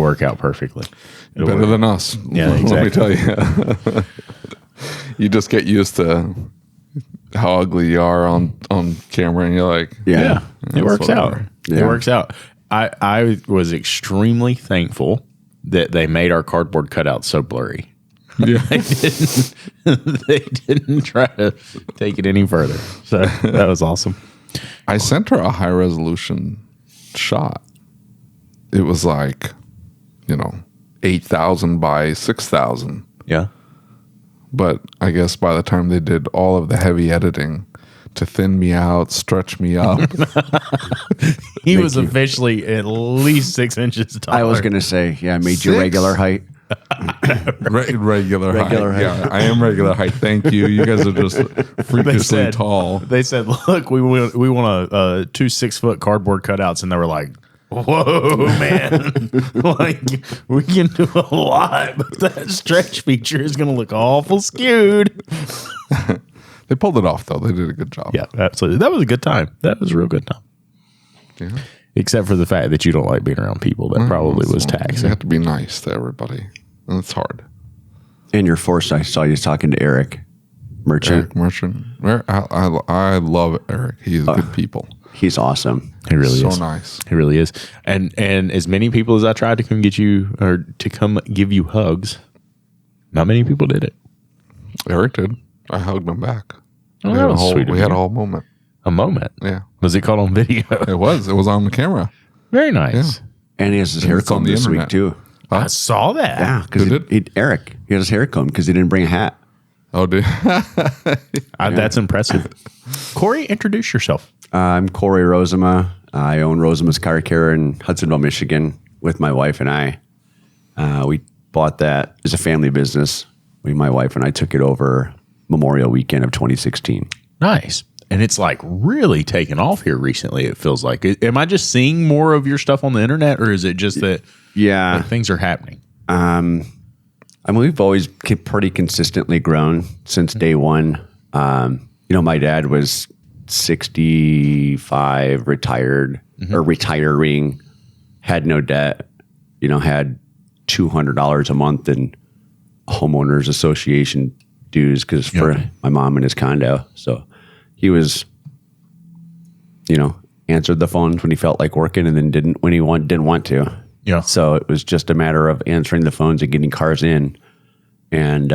work out perfectly. Better than us. Yeah, exactly. Let me tell you. You just get used to how ugly you are on camera, and you're like, Yeah, it works whatever. out. It works out. I was extremely thankful that they made our cardboard cutouts so blurry. Yeah. They didn't try to take it any further. So that was awesome. I sent her a high resolution shot. It was like, 8,000 by 6,000. Yeah. But I guess by the time they did all of the heavy editing to thin me out, stretch me up. He was officially at least 6 inches taller. I was going to say, made you regular height. Regular height. height. Yeah, I am regular height. Thank you. You guys are just freakishly tall. They said, look, we want 2 6-foot cardboard cutouts. And they were like, whoa, man. Like, we can do a lot, but that stretch feature is going to look awful skewed. They pulled it off, though. They did a good job. Yeah, absolutely. That was a good time. That was a real good time. Yeah. Except for the fact that you don't like being around people. That probably was You taxing. have to be nice to everybody. And it's hard. In your force, I saw you talking to Eric Merchant. Eric Merchant. I love Eric. He's good people. He's awesome. He really So is. nice. He really is. And as many people as I tried to come get you or to come give you hugs, not many people did it. Eric did. I hugged him back. Oh, we that had, a was whole, sweet of we had you. a whole moment. A moment. Yeah. Was it caught on video? It was. It was on the camera. Very nice. And he has his hair it's on combed the this week, internet. too. I saw that. Yeah, because Who did? Eric, he had his hair combed because he didn't bring a hat. Oh, dude. That's impressive. Kory, introduce yourself. I'm Kory Rozema. I own Rozema's Car Care in Hudsonville, Michigan with my wife and I. We bought that as a family business. My wife and I took it over Memorial Weekend of 2016. Nice. And it's like really taken off here recently, it feels like. Am I just seeing more of your stuff on the internet, or is it just that Yeah. things are happening? I mean, we've always pretty consistently grown since day one. My dad was 65, retired or retiring, had no debt, had $200 a month in homeowners association dues because for my mom and his condo. So he was, answered the phones when he felt like working and then didn't when he didn't want to. Yeah. So it was just a matter of answering the phones and getting cars in. And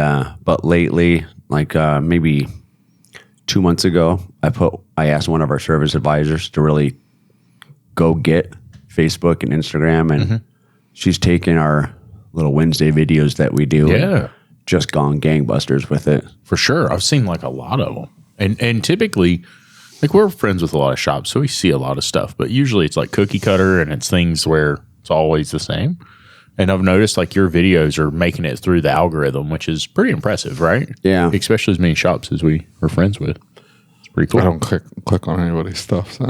but lately, like maybe 2 months ago, I asked one of our service advisors to really go get Facebook and Instagram, and she's taken our little Wednesday videos that we do. Yeah. Just gone gangbusters with it. For sure. I've seen like a lot of them. And typically, like we're friends with a lot of shops, so we see a lot of stuff. But usually it's like cookie cutter and it's things where it's always the same. And I've noticed like your videos are making it through the algorithm, which is pretty impressive, right? Yeah. Especially as many shops as we are friends with. It's pretty cool. I don't click on anybody's stuff. So.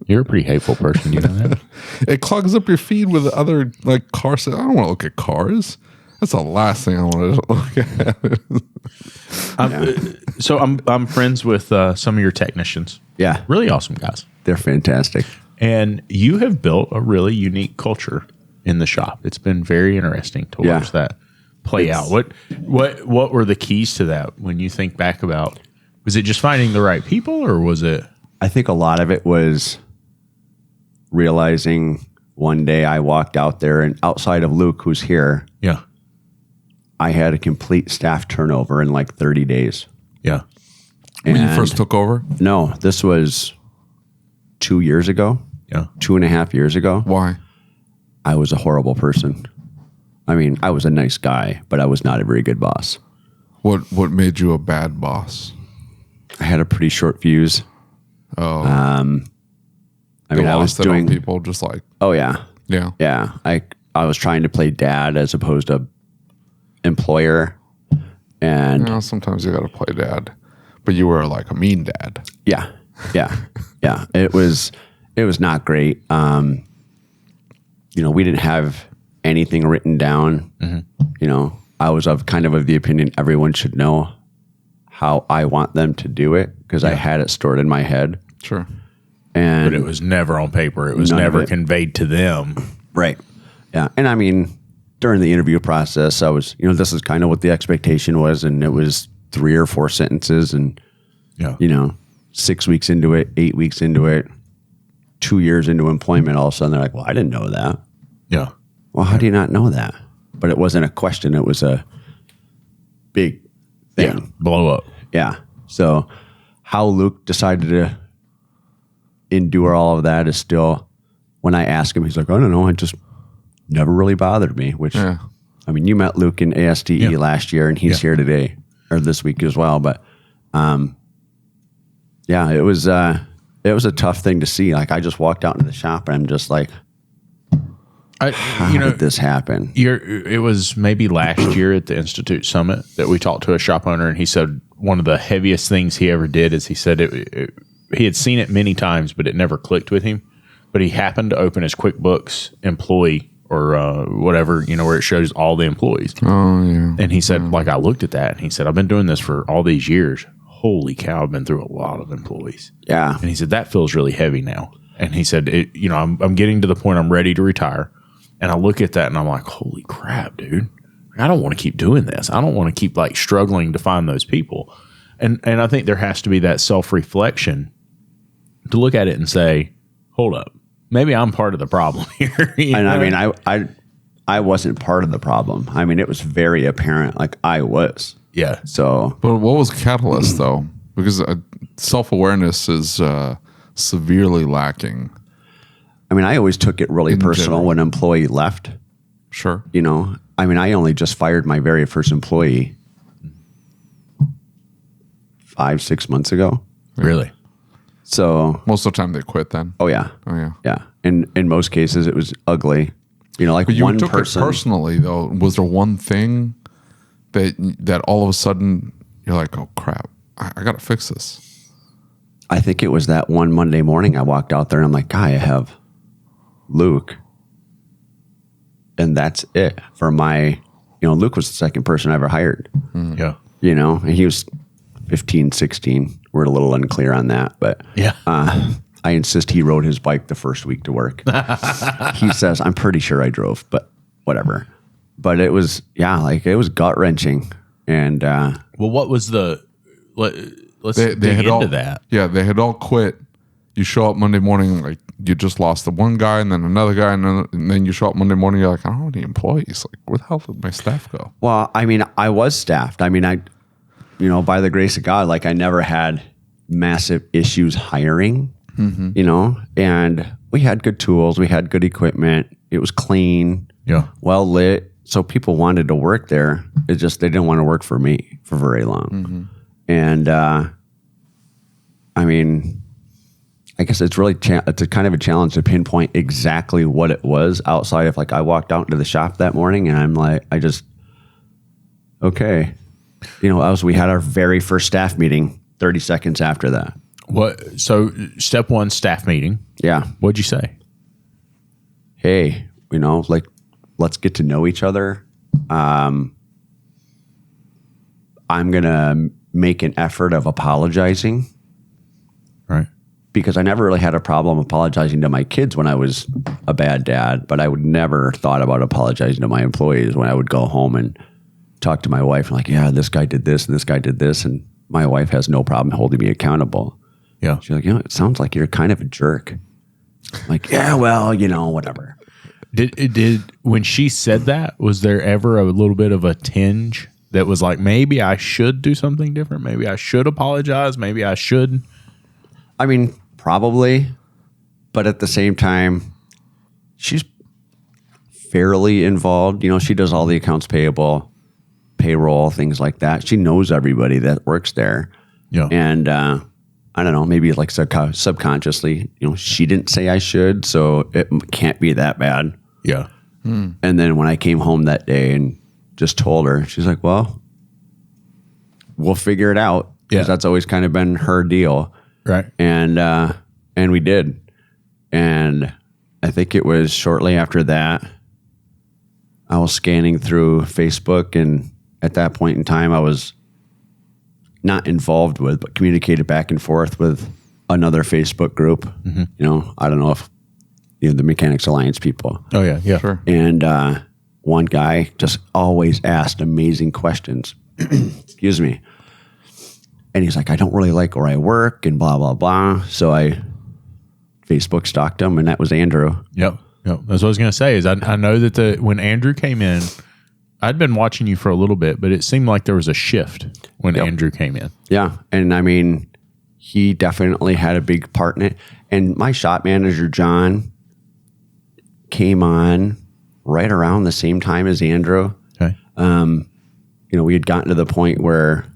You're a pretty hateful person, you know that? It clogs up your feed with other like cars. I don't want to look at cars. That's the last thing I want to look at. So I'm friends with some of your technicians. Yeah. Really awesome guys. They're fantastic. And you have built a really unique culture in the shop. It's been very interesting to watch that play out. What were the keys to that when you think back about? Was it just finding the right people, or was it? I think a lot of it was realizing one day I walked out there, and outside of Luke, who's here, Yeah. I had a complete staff turnover in like 30 days. Yeah. When you And- first took over? No, this was 2 years ago, Yeah. 2.5 years ago. Why? I was a horrible person. I mean, I was a nice guy, but I was not a very good boss. What made you a bad boss? I had a pretty short fuse. Oh, I mean, I was lost it on doing people just like yeah. yeah. I was trying to play dad as opposed to employer, and Sometimes you got to play dad, but you were like a mean dad. yeah. It was not great. We didn't have anything written down. I was of the opinion everyone should know how I want them to do it because I had it stored in my head. Sure. And But it was never on paper. It was None of never it. conveyed to them. right. Yeah. And I mean, during the interview process, I was, this is kind of what the expectation was. And it was 3 or 4 sentences and, 6 weeks into it, 8 weeks into it, 2 years into employment, all of a sudden they're like, well, I didn't know that. Yeah. Well, how do you not know that? But it wasn't a question. It was a big thing. Yeah. Blow up. Yeah. So how Luke decided to endure all of that is still, when I ask him, he's like, I don't know. It just never really bothered me, which, I mean, you met Luke in ASTE last year and he's here today or this week as well. But, it was a tough thing to see. Like I just walked out into the shop and I'm just like, how did this happen? It was maybe last year at the Institute Summit that we talked to a shop owner, and he said one of the heaviest things he ever did is he said he had seen it many times, but it never clicked with him. But he happened to open his QuickBooks employee or whatever, where it shows all the employees. Oh, yeah. And he said, like, I looked at that, and he said, I've been doing this for all these years. Holy cow, I've been through a lot of employees. Yeah. And he said, that feels really heavy now. And he said, I'm getting to the point I'm ready to retire. And I look at that and I'm like, holy crap, dude. I don't want to keep doing this. I don't want to keep like struggling to find those people. And I think there has to be that self-reflection to look at it and say, hold up, maybe I'm part of the problem here. I mean, I wasn't part of the problem. I mean, it was very apparent like I was. Yeah. So, but what was catalyst though? Because self-awareness is severely lacking. I mean, I always took it really personal when an employee left. Sure. I mean, I only just fired my very first employee 5-6 months ago. Really? So most of the time they quit then. Oh yeah. Yeah. And in most cases it was ugly. Like but you one took person. it personally though. Was there one thing that all of a sudden you're like, oh crap, I got to fix this? I think it was that one Monday morning I walked out there and I'm like, Guy, I have Luke, and that's it for my, Luke was the second person I ever hired. Yeah. And he was 15, 16. We're a little unclear on that, but I insist he rode his bike the first week to work. He says, I'm pretty sure I drove, but whatever. But it was, it was gut wrenching. And, well, what was let's dig into that. Yeah. They had all quit. You show up Monday morning, like you just lost the one guy and then another guy. And then you show up Monday morning, you're like, I don't have any employees. Like, where the hell did my staff go? Well, I mean, I was staffed. I mean, by the grace of God, like I never had massive issues hiring, and we had good tools. We had good equipment. It was clean, well lit. So people wanted to work there. It's just, they didn't want to work for me for very long. And, I mean, I guess it's really, it's a kind of a challenge to pinpoint exactly what it was outside of like, I walked out into the shop that morning and I'm like, okay. We had our very first staff meeting 30 seconds after that. What? So step one, staff meeting. Yeah. What'd you say? Hey, let's get to know each other. I'm going to make an effort of apologizing. Right. Because I never really had a problem apologizing to my kids when I was a bad dad, but I would never thought about apologizing to my employees when I would go home and talk to my wife and like, yeah, this guy did this and this guy did this. And my wife has no problem holding me accountable. Yeah. She's like, it sounds like you're kind of a jerk. I'm like, yeah, well, whatever. Did when she said that, was there ever a little bit of a tinge that was like, maybe I should do something different? Maybe I should apologize. Maybe I should. I mean, probably. But at the same time, she's fairly involved. She does all the accounts payable, payroll, things like that. She knows everybody that works there. Yeah. And I don't know, maybe like subconsciously, she didn't say I should, so it can't be that bad. Yeah. And then when I came home that day and just told her, she's like, well, we'll figure it out. Because that's always kind of been her deal. Right. And we did. And I think it was shortly after that, I was scanning through Facebook, and at that point in time, I was not involved with, but communicated back and forth with another Facebook group. I don't know if the Mechanics Alliance people. Oh yeah, yeah. Sure. And one guy just always asked amazing questions. Excuse me. And he's like, I don't really like where I work and blah, blah, blah. So I Facebook stalked him, and that was Andrew. Yep. That's what I was going to say is I know that when Andrew came in, I'd been watching you for a little bit, but it seemed like there was a shift when Andrew came in. Yeah. And I mean, he definitely had a big part in it. And my shop manager, John, came on right around the same time as Andrew. Okay. We had gotten to the point where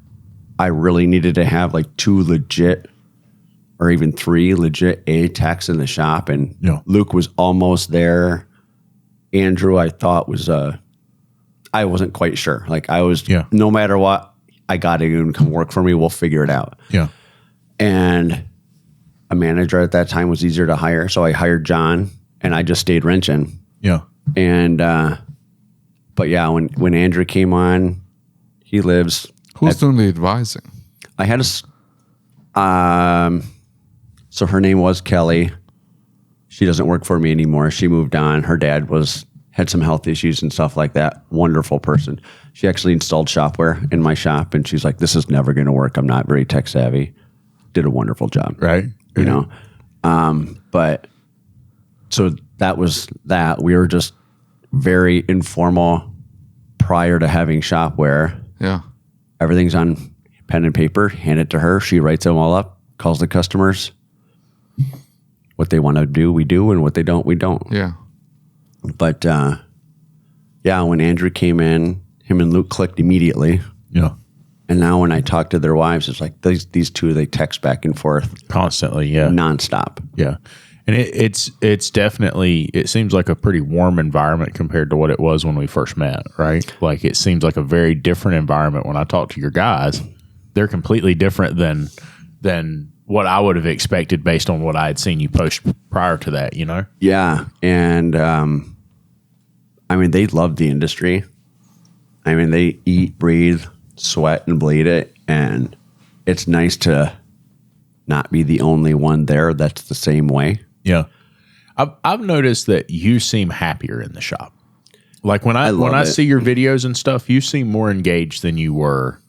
I really needed to have like 2 legit or even 3 legit A techs in the shop. And Luke was almost there. Andrew, I thought was, I wasn't quite sure. Like I was, no matter what, I got to come work for me. We'll figure it out. Yeah. And a manager at that time was easier to hire. So I hired John, and I just stayed wrenching. Yeah. And, but yeah, when Andrew came on, he lives. Who's doing the advising? I had so her name was Kelly. She doesn't work for me anymore. She moved on. Her dad had some health issues and stuff like that. Wonderful person. She actually installed Shop-Ware in my shop, and she's like, this is never going to work. I'm not very tech savvy. Did a wonderful job. Right. You know? But so that was that. We were just very informal prior to having Shop-Ware. Yeah. Everything's on pen and paper. Hand it to her. She writes them all up, calls the customers. What they want to do, we do, and what they don't, we don't. Yeah. But when Andrew came in, him and Luke clicked immediately. Yeah. And now when I talk to their wives, it's like these two, they text back and forth Constantly. Yeah. nonstop. Yeah. And it's definitely, it seems like a pretty warm environment compared to what it was when we first met, right? Like it seems like a very different environment when I talk to your guys. They're completely different than what I would have expected based on what I had seen you post prior to that, you know? Yeah. And I mean, they love the industry. I mean, they eat, breathe, sweat, and bleed it. And it's nice to not be the only one there that's the same way. Yeah. I've noticed that you seem happier in the shop. Like when I see your videos and stuff, you seem more engaged than you were.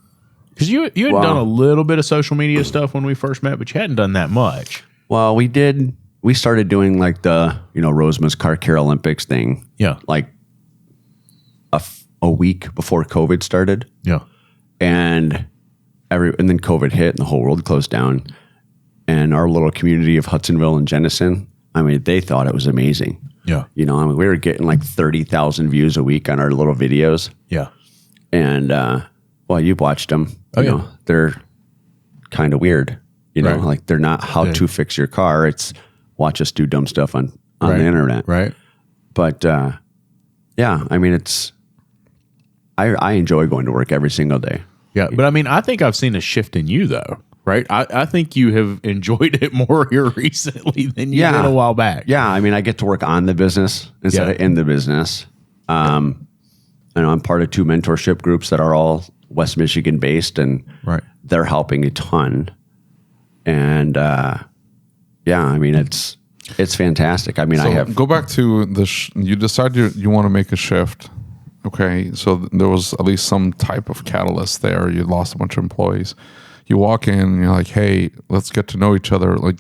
Because you had done a little bit of social media stuff when we first met, but you hadn't done that much. Well, we did. We started doing like the, Rosema's Car Care Olympics thing. Yeah. Like a week before COVID started. Yeah. And then COVID hit and the whole world closed down. And our little community of Hudsonville and Jenison, I mean, they thought it was amazing. Yeah. We were getting like 30,000 views a week on our little videos. Yeah. And, well, you've watched them. Yeah. They're kind of weird. Right. Like they're not how to fix your car. It's watch us do dumb stuff on the internet. Right. But, I mean, I enjoy going to work every single day. Yeah. But I mean, I think I've seen a shift in you though. Right. I think you have enjoyed it more here recently than you did a while back. Yeah. I mean, I get to work on the business instead of in the business. I'm part of 2 mentorship groups that are all West Michigan based, and they're helping a ton. And I mean, it's fantastic. I mean, So go back to you decided you want to make a shift. Okay. So there was at least some type of catalyst there. You lost a bunch of employees. You walk in and you're like, hey, let's get to know each other. Like,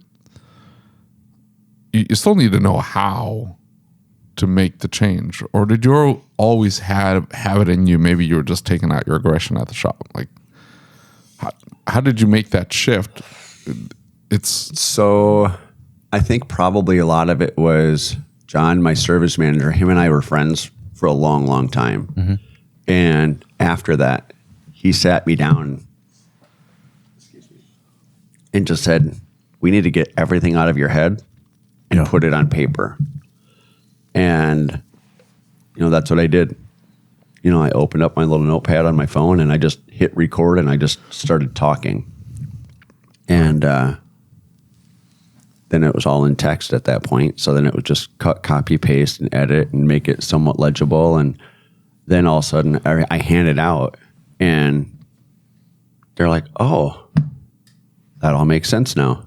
you still need to know how to make the change. Or did you always have it in you? Maybe you were just taking out your aggression at the shop. Like, how did you make that shift? So I think probably a lot of it was John, my service manager. Him and I were friends for a long, long time. Mm-hmm. And after that, he sat me down and just said, we need to get everything out of your head and put it on paper. And, that's what I did. I opened up my little notepad on my phone and I just hit record and I just started talking. And then it was all in text at that point. So then it was just cut, copy, paste, and edit and make it somewhat legible. And then all of a sudden I hand it out and they're like, oh, that all makes sense now.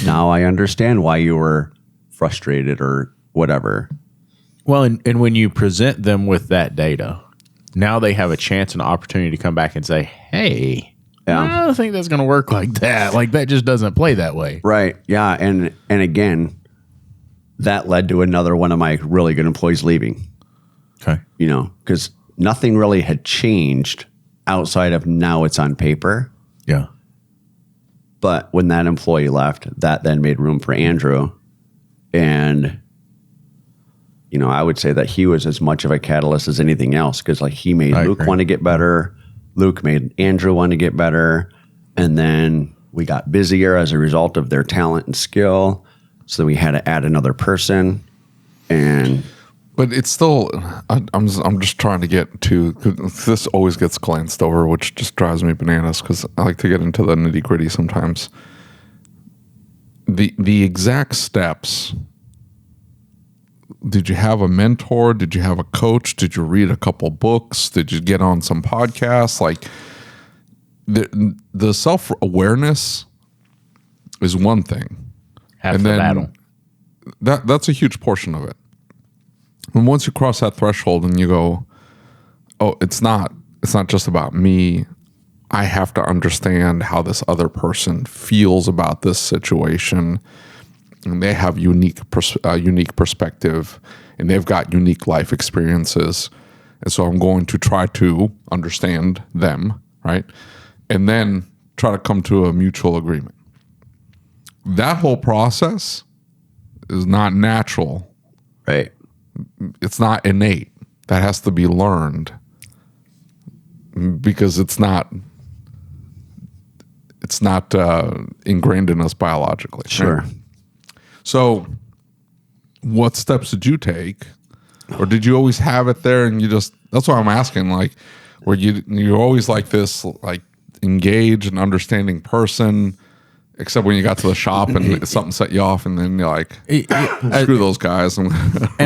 Now I understand why you were frustrated or whatever. Well, and when you present them with that data, now they have a chance and opportunity to come back and say, hey, I don't think that's going to work like that. Like, that just doesn't play that way. Right. Yeah. And again, that led to another one of my really good employees leaving. Okay. You know, because nothing really had changed outside of now it's on paper. Yeah. But when that employee left, that then made room for Andrew. And, you know, I would say that he was as much of a catalyst as anything else, because like he made Luke want to get better. Luke made Andrew want to get better. And then we got busier as a result of their talent and skill. So we had to add another person. But it's still, I'm just trying to get to, 'cause this always gets glanced over, which just drives me bananas because I like to get into the nitty gritty sometimes. The exact steps, did you have a mentor? Did you have a coach? Did you read a couple books? Did you get on some podcasts? Like the self-awareness is one thing. Half the battle. That's a huge portion of it. And once you cross that threshold and you go, oh, it's not just about me. I have to understand how this other person feels about this situation. And they have unique perspective, and they've got unique life experiences. And so I'm going to try to understand them, right? And then try to come to a mutual agreement. That whole process is not natural. Right. It's not innate. That has to be learned because it's not ingrained in us biologically. Sure. Right? So what steps did you take, or did you always have it there and you just, that's what I'm asking, like, were you're always like this, like engaged and understanding person, except when you got to the shop and something set you off, and then you're like, screw those guys and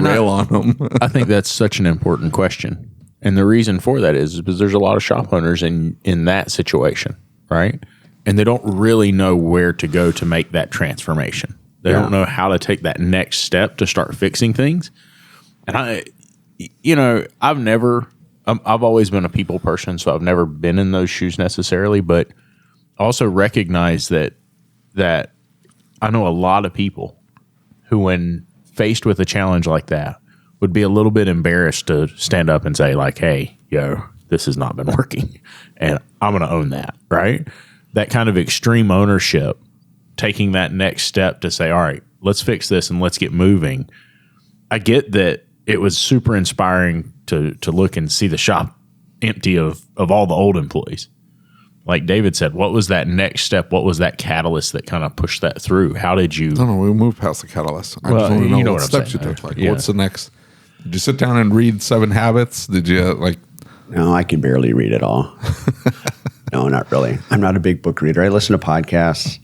rail on them. I think that's such an important question. And the reason for that is because there's a lot of shop owners in that situation, right? And they don't really know where to go to make that transformation. They don't know how to take that next step to start fixing things. And I've always been a people person, so I've never been in those shoes necessarily, but also recognize that I know a lot of people who, when faced with a challenge like that, would be a little bit embarrassed to stand up and say, like, hey, this has not been working, and I'm going to own that, right? That kind of extreme ownership, taking that next step to say, all right, let's fix this and let's get moving. I get that it was super inspiring to look and see the shop empty of all the old employees. Like David said, what was that next step? What was that catalyst that kind of pushed that through? How did you? No, we moved past the catalyst. I just want to know what steps you took. Like, what's the next? Did you sit down and read 7 Habits? Did you like? No, I can barely read it all. No, not really. I'm not a big book reader. I listen to podcasts.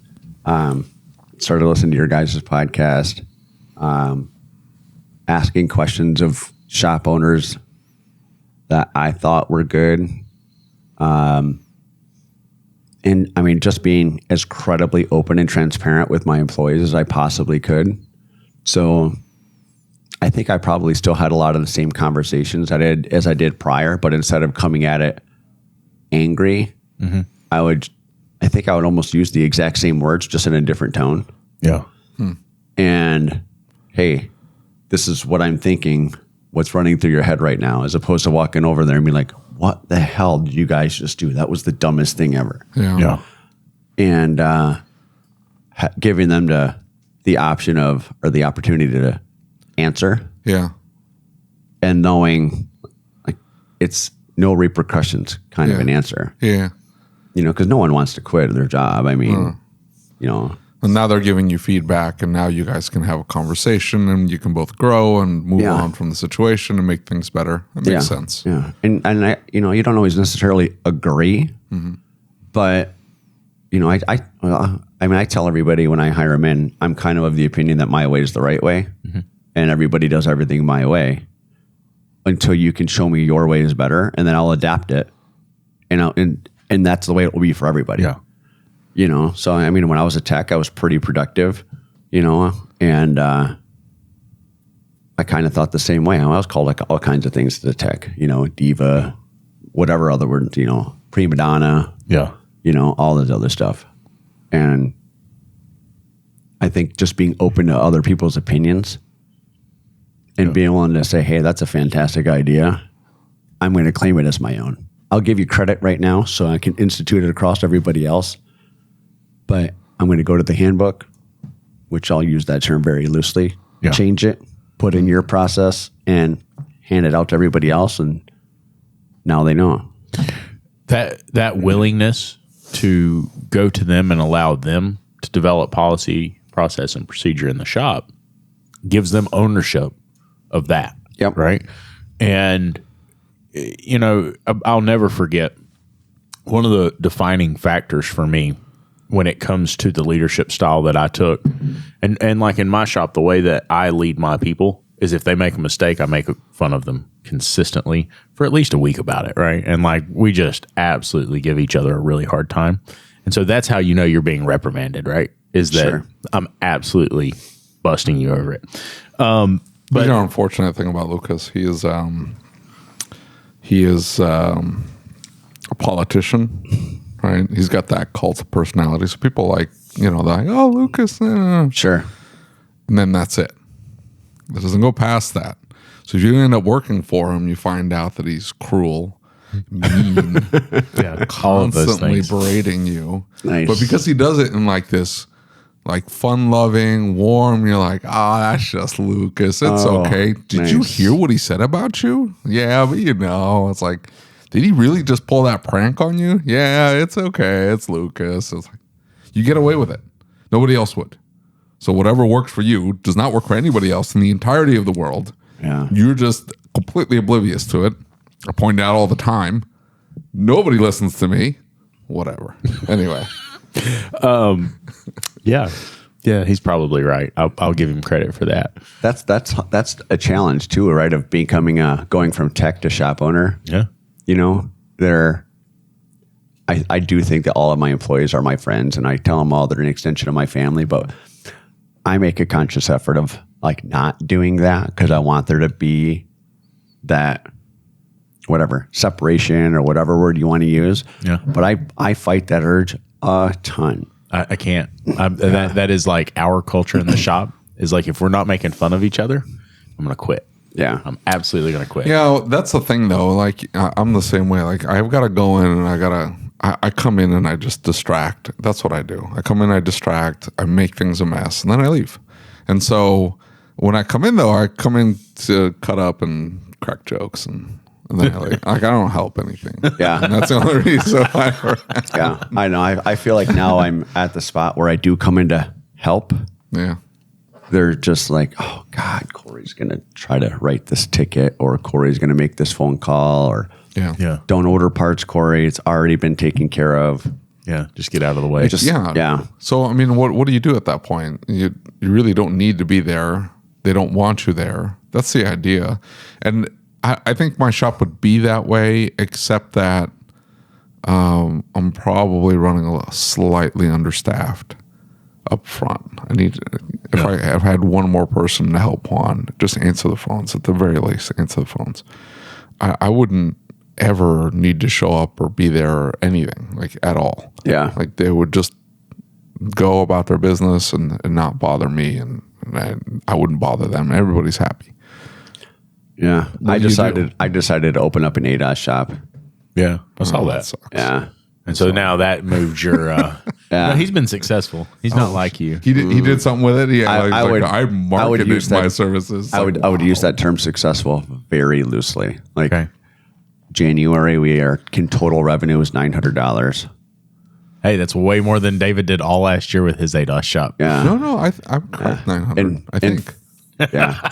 Started listening to your guys' podcast, asking questions of shop owners that I thought were good. And I mean, just being as credibly open and transparent with my employees as I possibly could. So I think I probably still had a lot of the same conversations as I did prior, but instead of coming at it angry, I think I would almost use the exact same words, just in a different tone. Yeah. And hey, this is what I'm thinking, what's running through your head right now, as opposed to walking over there and being like, what the hell did you guys just do? That was the dumbest thing ever. Yeah. And giving them the option of, or the opportunity to answer. Yeah. And knowing like it's no repercussions kind of an answer. Yeah. Because no one wants to quit their job. I mean, And now they're giving you feedback, and now you guys can have a conversation, and you can both grow and move on from the situation and make things better. That makes sense. Yeah, and I, you don't always necessarily agree, but I tell everybody when I hire them in, I'm kind of the opinion that my way is the right way, and everybody does everything my way until you can show me your way is better, and then I'll adapt it, and that's the way it will be for everybody. Yeah. So I mean, when I was a tech, I was pretty productive, and I kind of thought the same way. I was called like all kinds of things to the tech, diva, whatever other words, prima donna, all this other stuff. And I think just being open to other people's opinions and being willing to say, hey, that's a fantastic idea. I'm going to claim it as my own. I'll give you credit right now so I can institute it across everybody else. But I'm going to go to the handbook, which I'll use that term very loosely, change it, put in your process, and hand it out to everybody else. And now they know. That willingness to go to them and allow them to develop policy, process, and procedure in the shop gives them ownership of that. Yep. Right. And, I'll never forget one of the defining factors for me when it comes to the leadership style that I took. And like in my shop, the way that I lead my people is if they make a mistake, I make fun of them consistently for at least a week about it. Right. And like, we just absolutely give each other a really hard time. And so that's how you're being reprimanded, right? Is that I'm absolutely busting you over it. But the unfortunate thing about Lucas, he is a politician, right? He's got that cult of personality. So people like, they're like, oh, Lucas. Sure. And then that's it. It doesn't go past that. So if you end up working for him, you find out that he's cruel, mean, constantly berating you. Nice. But because he does it in like this, like fun-loving, warm, you're like, that's just Lucas. It's okay. Did you hear what he said about you? Yeah, but it's like, did he really just pull that prank on you? Yeah, it's okay. It's Lucas. It's like, you get away with it. Nobody else would. So whatever works for you does not work for anybody else in the entirety of the world. Yeah. You're just completely oblivious to it. I point out all the time. Nobody listens to me. Whatever. Anyway. Yeah, he's probably right. I'll give him credit for that. That's a challenge too, right? Of becoming going from tech to shop owner. Yeah. I do think that all of my employees are my friends, and I tell them all they're an extension of my family, but I make a conscious effort of like not doing that because I want there to be that whatever separation or whatever word you want to use. Yeah. But I fight that urge a ton. I can't. That is like our culture in the shop is like, if we're not making fun of each other, I'm going to quit. Yeah. I'm absolutely going to quit. Yeah, that's the thing though. Like I'm the same way. Like I've got to go in and I come in and I just distract. That's what I do. I come in, I distract, I make things a mess, and then I leave. And so when I come in though, I come in to cut up and crack jokes and then I don't help anything. Yeah. And that's the only reason why. Yeah, I know. I feel like now I'm at the spot where I do come in to help. Yeah. They're just like, oh God, Kory's going to try to write this ticket, or Kory's going to make this phone call, or don't order parts, Kory. It's already been taken care of. Yeah, just get out of the way. Yeah. So I mean, what do you do at that point? You really don't need to be there. They don't want you there. That's the idea. And I think my shop would be that way, except that I'm probably running a little slightly understaffed up front. I've had one more person to help Juan, just answer the phones, at the very least, answer the phones. I wouldn't ever need to show up or be there or anything, like at all. Yeah. Like they would just go about their business and not bother me, and I wouldn't bother them. Everybody's happy. Yeah. I decided to open up an ADOS shop. Yeah, I saw that. Sucks. Yeah. And so now that moves your. No, he's been successful. He's not like you. He did something with it. I would marketed use my that- services. I would use that term successful very loosely. Like January, total revenue was $900. Hey, that's way more than David did all last year with his ADOS shop. Yeah. No, I'm correct. 900. I think. Yeah.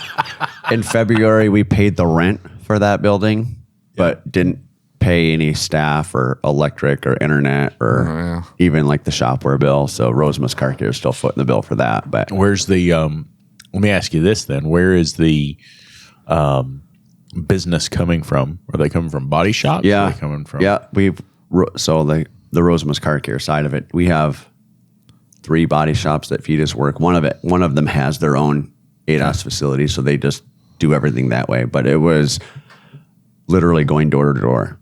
In February, we paid the rent for that building, but didn't pay any staff or electric or internet or even like the Shop-Ware bill. So Rosema's Car Care is still footing the bill for that. But where's the? Let me ask you this then: where is the business coming from? Are they coming from body shops? Yeah, are they coming from? Yeah, so the Rosema's Car Care side of it, we have 3 body shops that feed us work. One of them has their own ADOS facility, so they just do everything that way, but it was literally going door to door,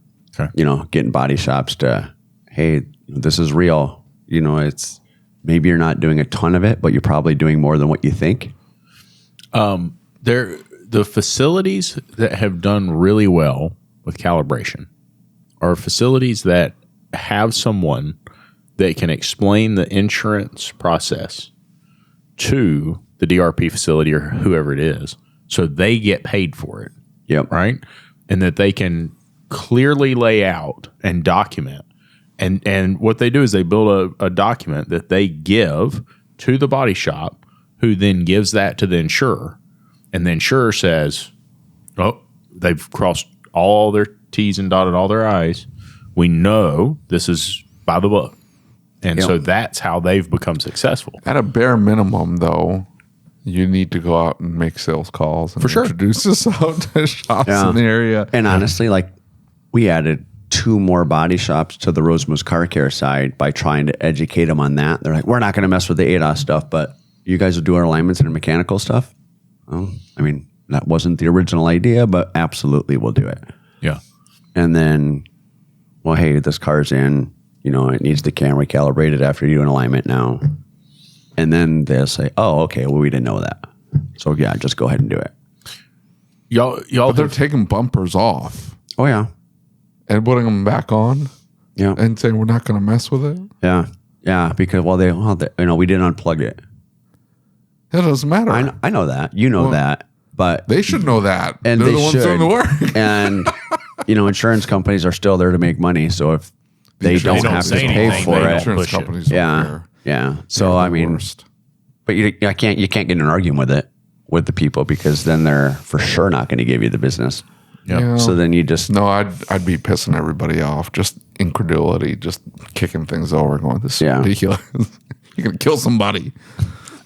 getting body shops to, hey, this is real. It's maybe you're not doing a ton of it, but you're probably doing more than what you think. The facilities that have done really well with calibration are facilities that have someone that can explain the insurance process to the DRP facility or whoever it is, so they get paid for it. Yep. Right? And that they can clearly lay out and document. And what they do is they build a document that they give to the body shop, who then gives that to the insurer. And the insurer says, oh, they've crossed all their T's and dotted all their I's. We know this is by the book. And so that's how they've become successful. At a bare minimum, though, you need to go out and make sales calls and introduce us out to shops in the area. And honestly, like, we added 2 more body shops to the Rosema's Car Care side by trying to educate them on that. They're like, we're not going to mess with the ADAS stuff, but you guys will do our alignments and our mechanical stuff. Well, I mean, that wasn't the original idea, but absolutely we'll do it. Yeah. And then, well, hey, this car's in, it needs the camera calibrated after you do an alignment now. And then they'll say, oh, okay, well, we didn't know that. So, yeah, just go ahead and do it. Y'all, but they're taking bumpers off. Oh, yeah. And putting them back on. Yeah. And saying we're not going to mess with it. Yeah. Yeah, because, we didn't unplug it. It doesn't matter. I know that. You know that. But they should know that. And they're they the ones should. doing the work. And, insurance companies are still there to make money. So if they don't have to pay for it. Insurance companies don't care. Yeah. So, worst. But you can't get in an argument with the people, because then they're for sure not going to give you the business. Yep. Yeah. So then you just... No, I'd be pissing everybody off. Just incredulity, just kicking things over, going, this is ridiculous. You're going to kill somebody.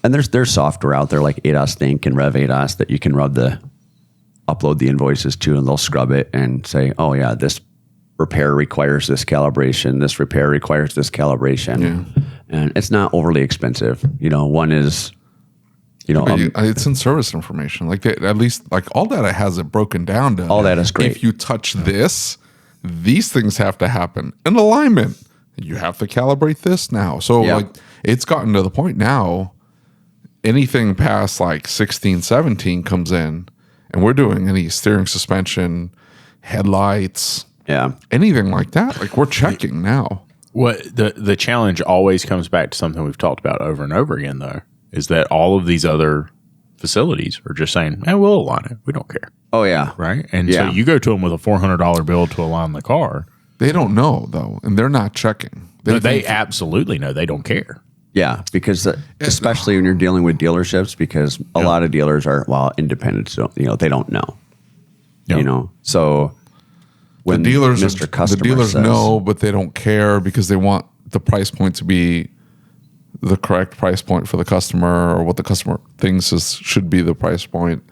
And there's software out there like ADAS Think and Rev ADAS that you can upload the invoices to, and they'll scrub it and say, oh yeah, this repair requires this calibration. This repair requires this calibration. Yeah. And it's not overly expensive. One is, it's in service information. Like at least like all data has it broken down to. All that is great. If you touch this, these things have to happen. In alignment, you have to calibrate this now. So like it's gotten to the point now, anything past like 16, 17 comes in, and we're doing any steering, suspension, headlights, anything like that. Like we're checking now. What the challenge always comes back to something we've talked about over and over again, though, is that all of these other facilities are just saying, we'll align it. We don't care. Oh, yeah. Right? And so you go to them with a $400 bill to align the car. They don't know, though, and they're not checking. They absolutely know. They don't care. Yeah, because especially when you're dealing with dealerships, because a lot of dealers are, independent, so they don't know. So when the dealers says, know, but they don't care because they want the price point to be the correct price point for the customer, or what the customer thinks should be the price point.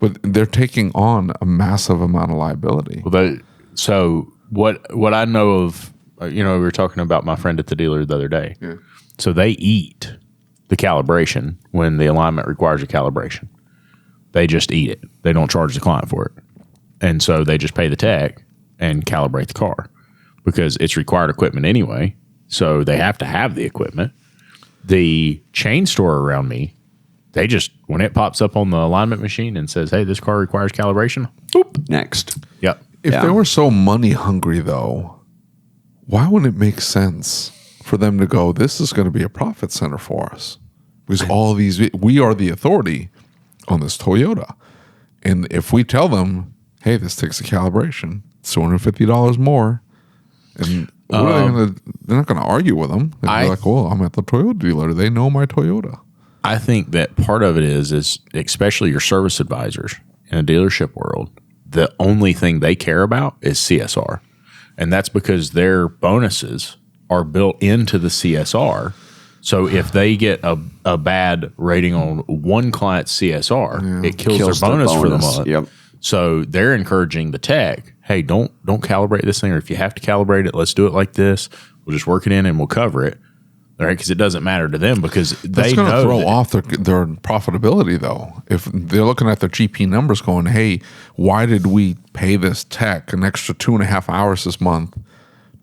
But they're taking on a massive amount of liability. Well, so what I know of, we were talking about my friend at the dealer the other day. Yeah. So they eat the calibration when the alignment requires a calibration. They just eat it. They don't charge the client for it. And so they just pay the tech and calibrate the car because it's required equipment anyway. So they have to have the equipment. The chain store around me, they just, when it pops up on the alignment machine and says, hey, this car requires calibration, boop. Next. Yep. If they were so money hungry, though, why wouldn't it make sense for them to go, this is going to be a profit center for us? Because we are the authority on this Toyota. And if we tell them, hey, this takes a calibration, it's $250 more, and what are they going to? They're not going to argue with them. They're like, well, I'm at the Toyota dealer. They know my Toyota. I think that part of it is especially your service advisors in a dealership world, the only thing they care about is CSR. And that's because their bonuses are built into the CSR. So if they get a bad rating on one client's CSR, it kills their bonus for the month. Yep. So they're encouraging the tech, hey, don't calibrate this thing, or if you have to calibrate it, let's do it like this. We'll just work it in and we'll cover it. right? Because it doesn't matter to them because That's they going to know throw that- off their profitability, though. If they're looking at their GP numbers going, hey, why did we pay this tech an extra 2.5 hours this month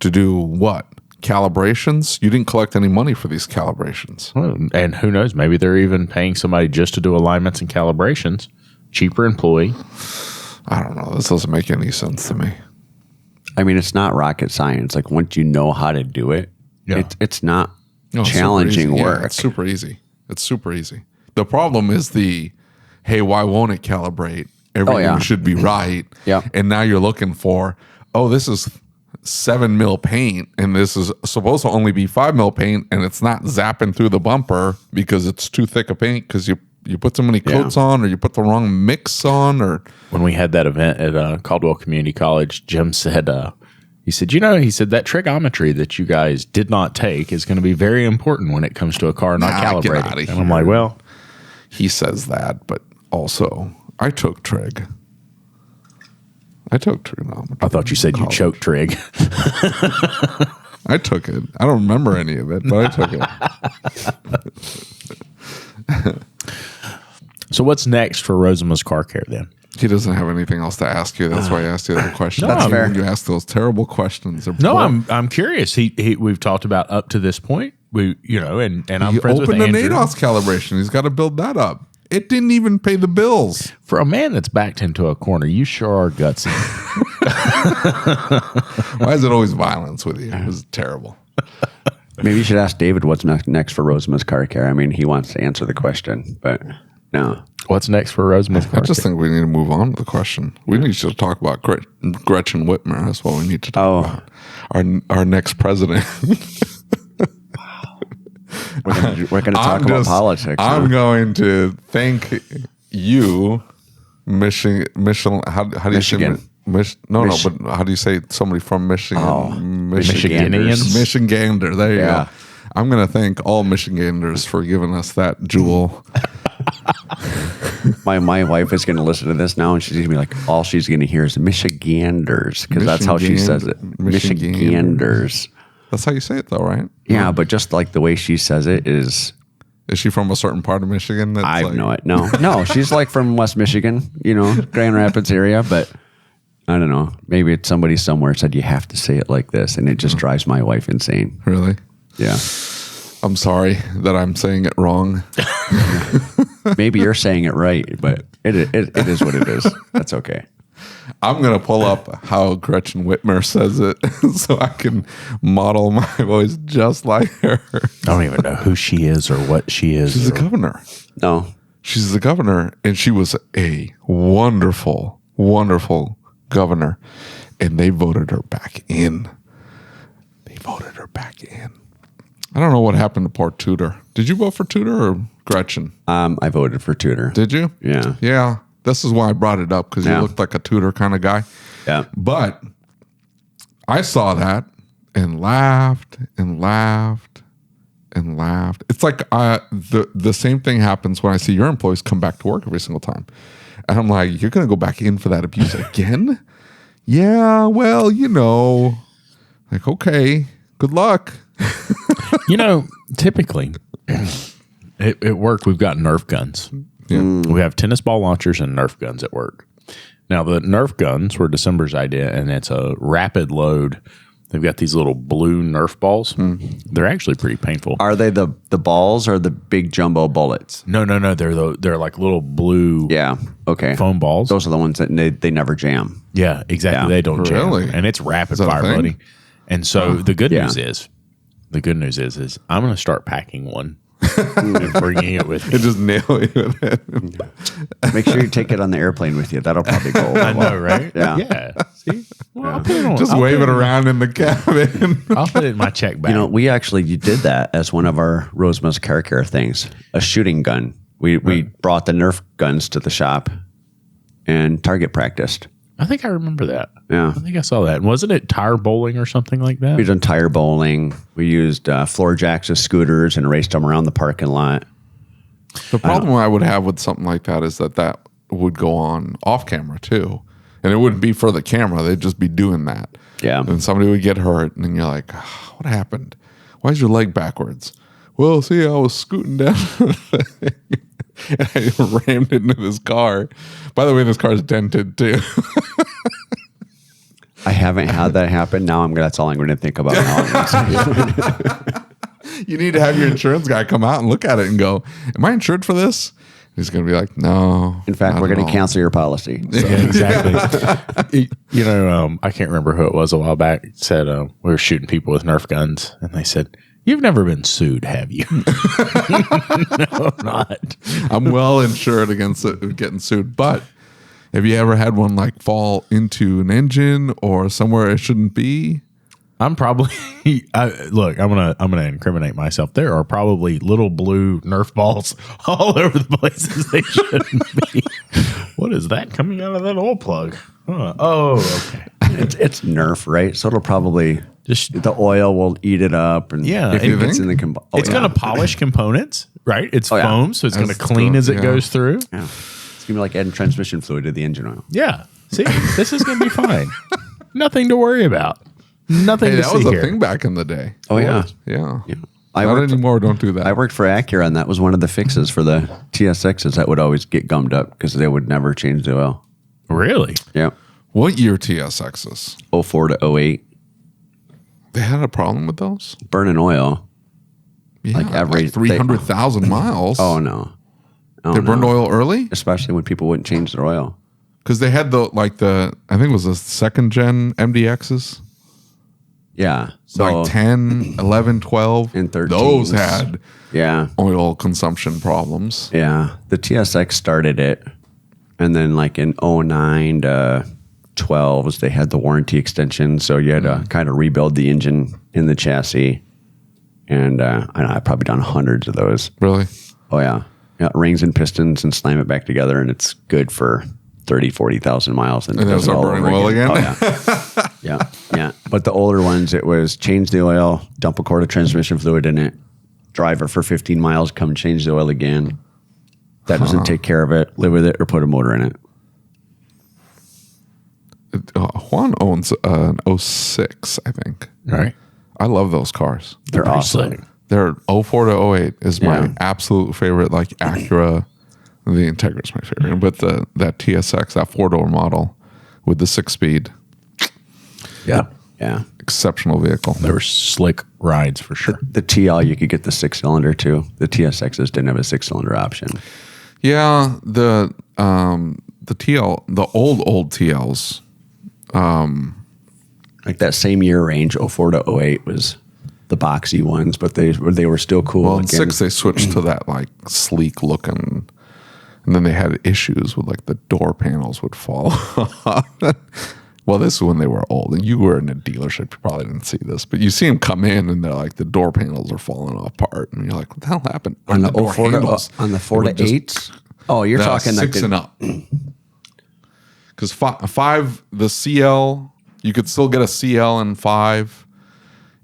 to do what? Calibrations? You didn't collect any money for these calibrations. Well, and who knows? Maybe they're even paying somebody just to do alignments and calibrations. Cheaper employee. I don't know. This doesn't make any sense to me. I mean, it's not rocket science. Like once you know how to do it, Yeah. it's not No, it's super challenging easy. work. Yeah, it's super easy. It's super easy. The problem is hey, why won't it calibrate? Everything should be right. Yeah. And now you're looking for, this is 7 mil paint, and this is supposed to only be 5 mil paint, and it's not zapping through the bumper because it's too thick a paint because you put so many coats on, or you put the wrong mix on, or When we had that event at Caldwell Community College, Jim said, he said that trigonometry that you guys did not take is going to be very important when it comes to a car not Nah, get calibrated. outta And I'm here. like, well, he says that, but also I took trig. I took trigonometry. I thought you said you choked trig. I took it. I don't remember any of it, but I took it. So what's next for Rosema's Car Care then? He doesn't have anything else to ask you. That's why I asked you the question. That's fair. You asked those terrible questions. They're No, boring. I'm curious. We've talked about up to this point. And I'm He friends with opened an Andrew. ADOS calibration. He's got to build that up. It didn't even pay the bills. For a man that's backed into a corner, you sure are gutsy. Why is it always violence with you? It was terrible. Maybe you should ask David what's next for Rosema's Car Care. I mean, he wants to answer the question, but no. What's next for Rosema's I Car just Care? think we need to move on to the question. We need to talk about Gretchen Whitmer. That's what we need to talk about. Our next president. We're going to talk about politics. I'm going to thank you, Michigan. How do you Michigan. say? No, but how do you say somebody from Michigan? Michiganders. Michigander. There you Yeah. go. I'm going to thank all Michiganders for giving us that jewel. My wife is going to listen to this now, and she's going to be like, all she's going to hear is Michiganders, because that's how she says it. Michiganders. That's how you say it, though, right? Yeah, but just like the way she says it is, Is she from a certain part of Michigan? That's I like, know it. No, she's like from West Michigan, Grand Rapids area, but I don't know. Maybe it's somebody somewhere said you have to say it like this, and it just drives my wife insane. Really? Yeah. I'm sorry that I'm saying it wrong. Maybe you're saying it right, but it is what it is. That's okay. I'm going to pull up how Gretchen Whitmer says it so I can model my voice just like her. I don't even know who she is or what she is. She's the governor. No. She's the governor, and she was a wonderful, wonderful governor. And they voted her back in. I don't know what happened to poor Tutor. Did you vote for Tutor or Gretchen? I voted for Tutor. Did you? Yeah. Yeah. This is why I brought it up, because you Yeah. looked like a Tutor kind of guy. Yeah. But I saw that and laughed and laughed and laughed. It's like the same thing happens when I see your employees come back to work every single time. And I'm like, you're going to go back in for that abuse again? Yeah, well, like, okay, good luck. Typically at work, we've got Nerf guns. Yeah. We have tennis ball launchers and Nerf guns at work. Now, the Nerf guns were December's idea, and it's a rapid load. They've got these little blue Nerf balls. They're actually pretty painful. Are they the balls or the big jumbo bullets? No. They're like little blue Yeah. Okay. foam balls. Those are the ones that they never jam. Yeah, exactly. Yeah. They don't jam. Really? And it's rapid that a fire, thing? buddy. And so the good Yeah. news is I'm going to start packing one and bringing it with me. And just nail it with it. Make sure you take it on the airplane with you. That'll probably go over I well. know, right? Yeah. Yeah. See? Well, I'll put it on. Just I'll wave put it around in the cabin. I'll put it in my check bag. You did that as one of our Rosema's Car Care things, a shooting gun. We brought the Nerf guns to the shop and target practiced. I think I remember that. Yeah. I think I saw that. Wasn't it tire bowling or something like that? We've done tire bowling. We used floor jacks as scooters and raced them around the parking lot. The problem I would have with something like that is that would go on off camera too. And it wouldn't be for the camera. They'd just be doing that. Yeah. And somebody would get hurt and then you're like, what happened? why's your leg backwards? Well, see, I was scooting down and I rammed into this car. By the way, this car's dented too. I haven't had that happen. Now that's all I'm going to think about. Now. You need to have your insurance guy come out and look at it and go, am I insured for this? He's going to be like, no. In fact, we're going to cancel your policy. So. Yeah, exactly. I can't remember who it was a while back. It said we were shooting people with Nerf guns, and they said, "You've never been sued, have you?" No, I'm not. I'm well insured against getting sued, but have you ever had one like fall into an engine or somewhere it shouldn't be? I'm probably look. I'm gonna incriminate myself. There are probably little blue Nerf balls all over the places they shouldn't be. What is that coming out of that oil plug? Huh. Oh, okay. It's Nerf, right? So it'll probably Just the oil will eat it up, and Yeah, if and it gets in the it's gonna polish components, right? It's yeah. foam, so it's gonna That's clean true, as it yeah. goes through. Yeah. It's gonna be like adding transmission fluid to the engine oil. Yeah. See, this is gonna be fine. Nothing to worry about. Nothing Hey, to that see was a here. thing back in the day. Oh yeah. Yeah. I Not worked, anymore. Don't do that. I worked for Acura, and that was one of the fixes for the TSXs that would always get gummed up because they would never change the oil. Really? Yeah. What year TSXs? 04 to 08. They had a problem with those? Burning oil. Yeah, Like every- 300,000 miles. Oh no. Oh, They burned no. oil early? Especially when people wouldn't change their oil. Because they had I think it was the second gen MDXs. Yeah. So Like 10, 11, 12. And 13s. Those had yeah. oil consumption problems. Yeah. The TSX started it. And then like in 09 to 12, they had the warranty extension. So you had to kind of rebuild the engine in the chassis. And I know, I've probably done hundreds of those. Really? Oh, yeah. Yeah. Rings and pistons and slam it back together. And it's good for 30, 40,000 miles. And And it then does it start all burning over oil again? Oh, yeah. Yeah. Yeah. But the older ones, it was change the oil, dump a quart of transmission fluid in it, drive it for 15 miles, come change the oil again. That doesn't take care of it, live with it, or put a motor in it. Juan owns an 06, I think. Right. I love those cars. They're Pretty awesome. slick. They're 04 to 08 is my Yeah. absolute favorite, like Acura. The Integra's my favorite. But that TSX, that 4-door model with the 6-speed, Yeah. Yeah. exceptional vehicle. There were slick rides for sure. The TL, you could get the 6-cylinder too. The TSXs didn't have a 6-cylinder option. Yeah, the TL, the old TLs. Like that same year range, 04 to 08 was the boxy ones, but they were still cool. Well, in again. 6 they switched to that like sleek looking, and then they had issues with like the door panels would fall off. Well, this is when they were old, and you were in a dealership. You probably didn't see this, but you see them come in, and they're like the door panels are falling apart, and you're like, "What the hell happened?" on the door 04 handles, on the they 4 would to just- 8s. Oh, you're talking like 6 and up. Because 5, the CL, you could still get a CL in 5,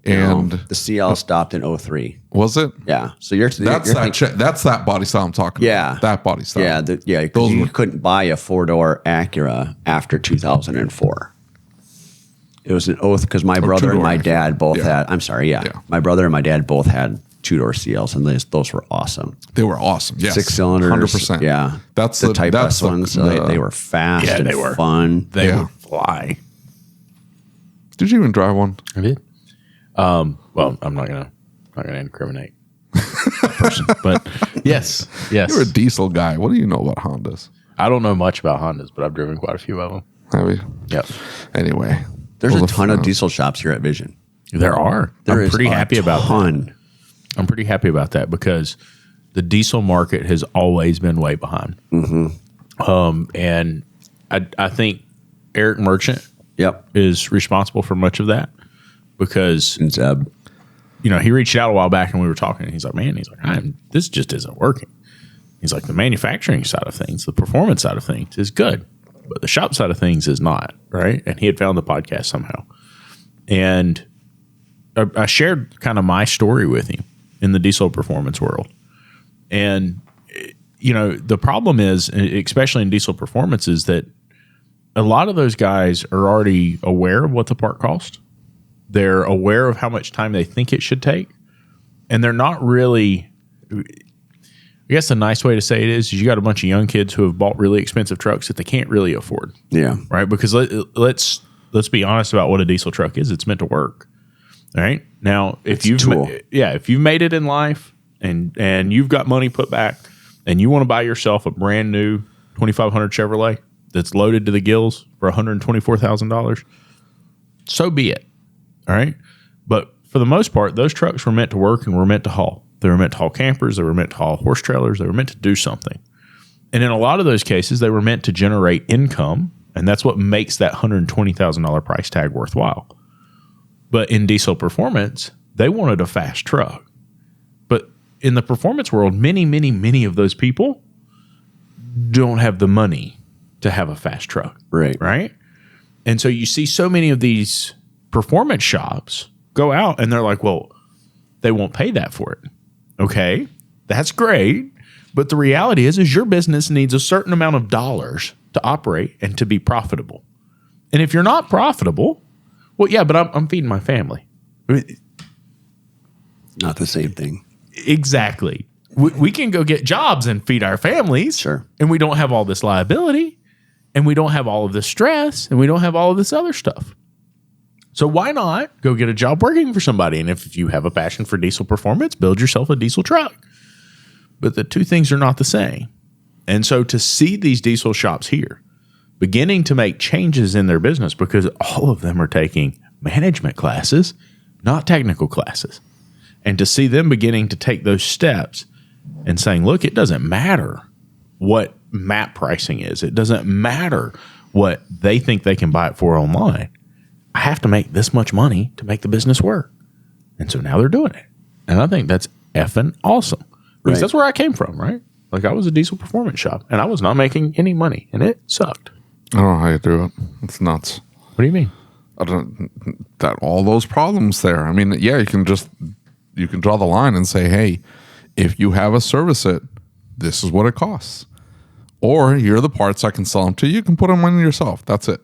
and the CL stopped in 03. was it? Yeah. So you're That's that's that body style I'm talking Yeah. about. That body style. Yeah, Those you were- couldn't buy a 4-door Acura after 2004. It was an oath because my brother and two-door my Acura. dad both Yeah. had. I'm sorry, yeah. My brother and my dad both had 2-door CLs, and those were awesome. They were awesome. Yes. 6 cylinders, 100%. Yeah, That's the Type that's S ones. They were fast. Yeah, and they were. fun. They Yeah. would fly. Did you even drive one? I did. Well, I'm not gonna incriminate that person, but yes. You're a diesel guy. What do you know about Hondas? I don't know much about Hondas, but I've driven quite a few of them. Have you? Yep. Anyway. There's Well, a ton of diesel shops here at Vision. There are. There I'm is pretty a happy about that. ton. I'm pretty happy about that because the diesel market has always been way behind. And I think Eric Merchant Yep. is responsible for much of that because And Zeb. he reached out a while back and we were talking and he's like, man, this just isn't working. He's like, the manufacturing side of things, the performance side of things is good, but the shop side of things is not, right? And he had found the podcast somehow. And I shared kind of my story with him in the diesel performance world. And, the problem is, especially in diesel performance, is that a lot of those guys are already aware of what the part cost. They're aware of how much time they think it should take. and they're not really. I guess a nice way to say it is you got a bunch of young kids who have bought really expensive trucks that they can't really afford. Yeah. Right. Because let's be honest about what a diesel truck is. It's meant to work. All right. Now, if you've made it in life and you've got money put back and you want to buy yourself a brand new 2500 Chevrolet that's loaded to the gills for $124,000, so be it. All right. But for the most part, those trucks were meant to work and were meant to haul. They were meant to haul campers. They were meant to haul horse trailers. They were meant to do something. And in a lot of those cases, they were meant to generate income. And that's what makes that $120,000 price tag worthwhile. But in diesel performance, they wanted a fast truck. But in the performance world, many of those people don't have the money to have a fast truck. Right. Right. And so you see so many of these performance shops go out and they're like, well, they won't pay that for it. Okay, that's great. But the reality is your business needs a certain amount of dollars to operate and to be profitable. And if you're not profitable, well, yeah, but I'm feeding my family. Not the same thing. Exactly. We can go get jobs and feed our families. Sure. And we don't have all this liability and we don't have all of this stress and we don't have all of this other stuff. So why not go get a job working for somebody? And if you have a passion for diesel performance, build yourself a diesel truck. But the two things are not the same. And so to see these diesel shops here beginning to make changes in their business, because all of them are taking management classes, not technical classes. And to see them beginning to take those steps and saying, look, it doesn't matter what map pricing is. It doesn't matter what they think they can buy it for online. I have to make this much money to make the business work. And so now they're doing it. And I think that's effing awesome. Because that's where I came from, right? Like I was a diesel performance shop and I was not making any money and it sucked. I don't know how you do it. It's nuts. What do you mean? I don't that all those problems there. I mean, yeah, you can draw the line and say, hey, if you have a service it, this is what it costs. Or here are the parts I can sell them to you. You can put them in yourself. That's it.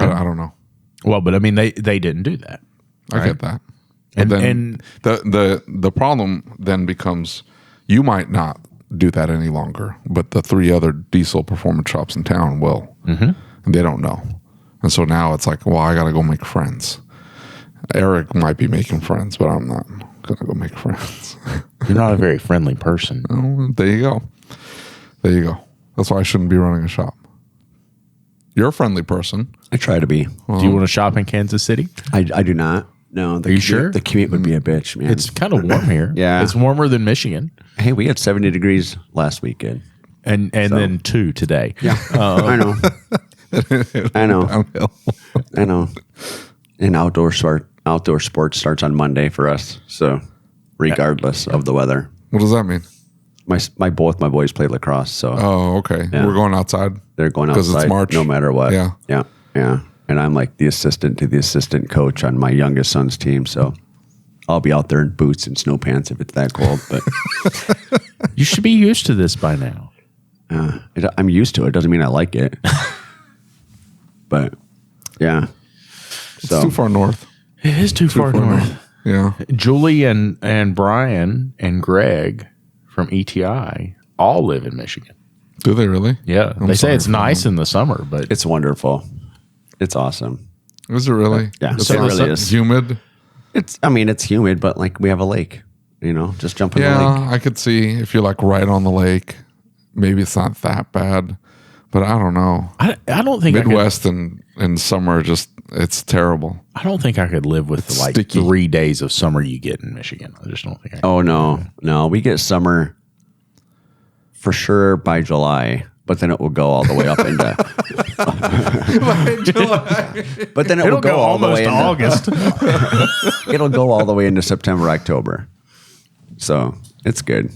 I don't know. Well, but I mean, they didn't do that. I get that. And then the problem then becomes you might not do that any longer, but the three other diesel performance shops in town will. Mm-hmm. And they don't know. And so now it's like, well, I got to go make friends. Eric might be making friends, but I'm not going to go make friends. You're not a very friendly person. Oh, there you go. There you go. That's why I shouldn't be running a shop. You're a friendly person. I try to be. Do you want to shop in Kansas City? I do not. No. Are you sure? The commute would be a bitch, man. It's kind of warm here. Yeah. It's warmer than Michigan. Hey, we had 70 degrees last weekend. And then 2 today. Yeah. I know. I know. I know. And outdoor sports starts on Monday for us. So regardless of the weather. What does that mean? Both my boys play lacrosse. So okay. Yeah. We're going outside. They're going outside because it's March. No matter what. Yeah. Yeah. Yeah. And I'm like the assistant to the assistant coach on my youngest son's team. So I'll be out there in boots and snow pants if it's that cold. But you should be used to this by now. I'm used to it. Doesn't mean I like it. But yeah. It's too far north. It is too far north. Yeah. Julie and Brian and Greg from ETI all live in Michigan. Do they really? Yeah. They say it's nice in the summer, but it's wonderful. It's awesome. Is it really? Yeah. It's It really is. Humid? It's humid, but like we have a lake, just jump in the lake. Yeah, I could see if you're like right on the lake, maybe it's not that bad, but I don't know. I don't think Midwest and summer it's terrible. I don't think I could live with the, like sticky. 3 days of summer you get in Michigan. I just don't think I could. Oh no, we get summer for sure by July, but then it will go all the way up into. But then It'll will go all the almost way to into August. It'll go all the way into September, October. So it's good.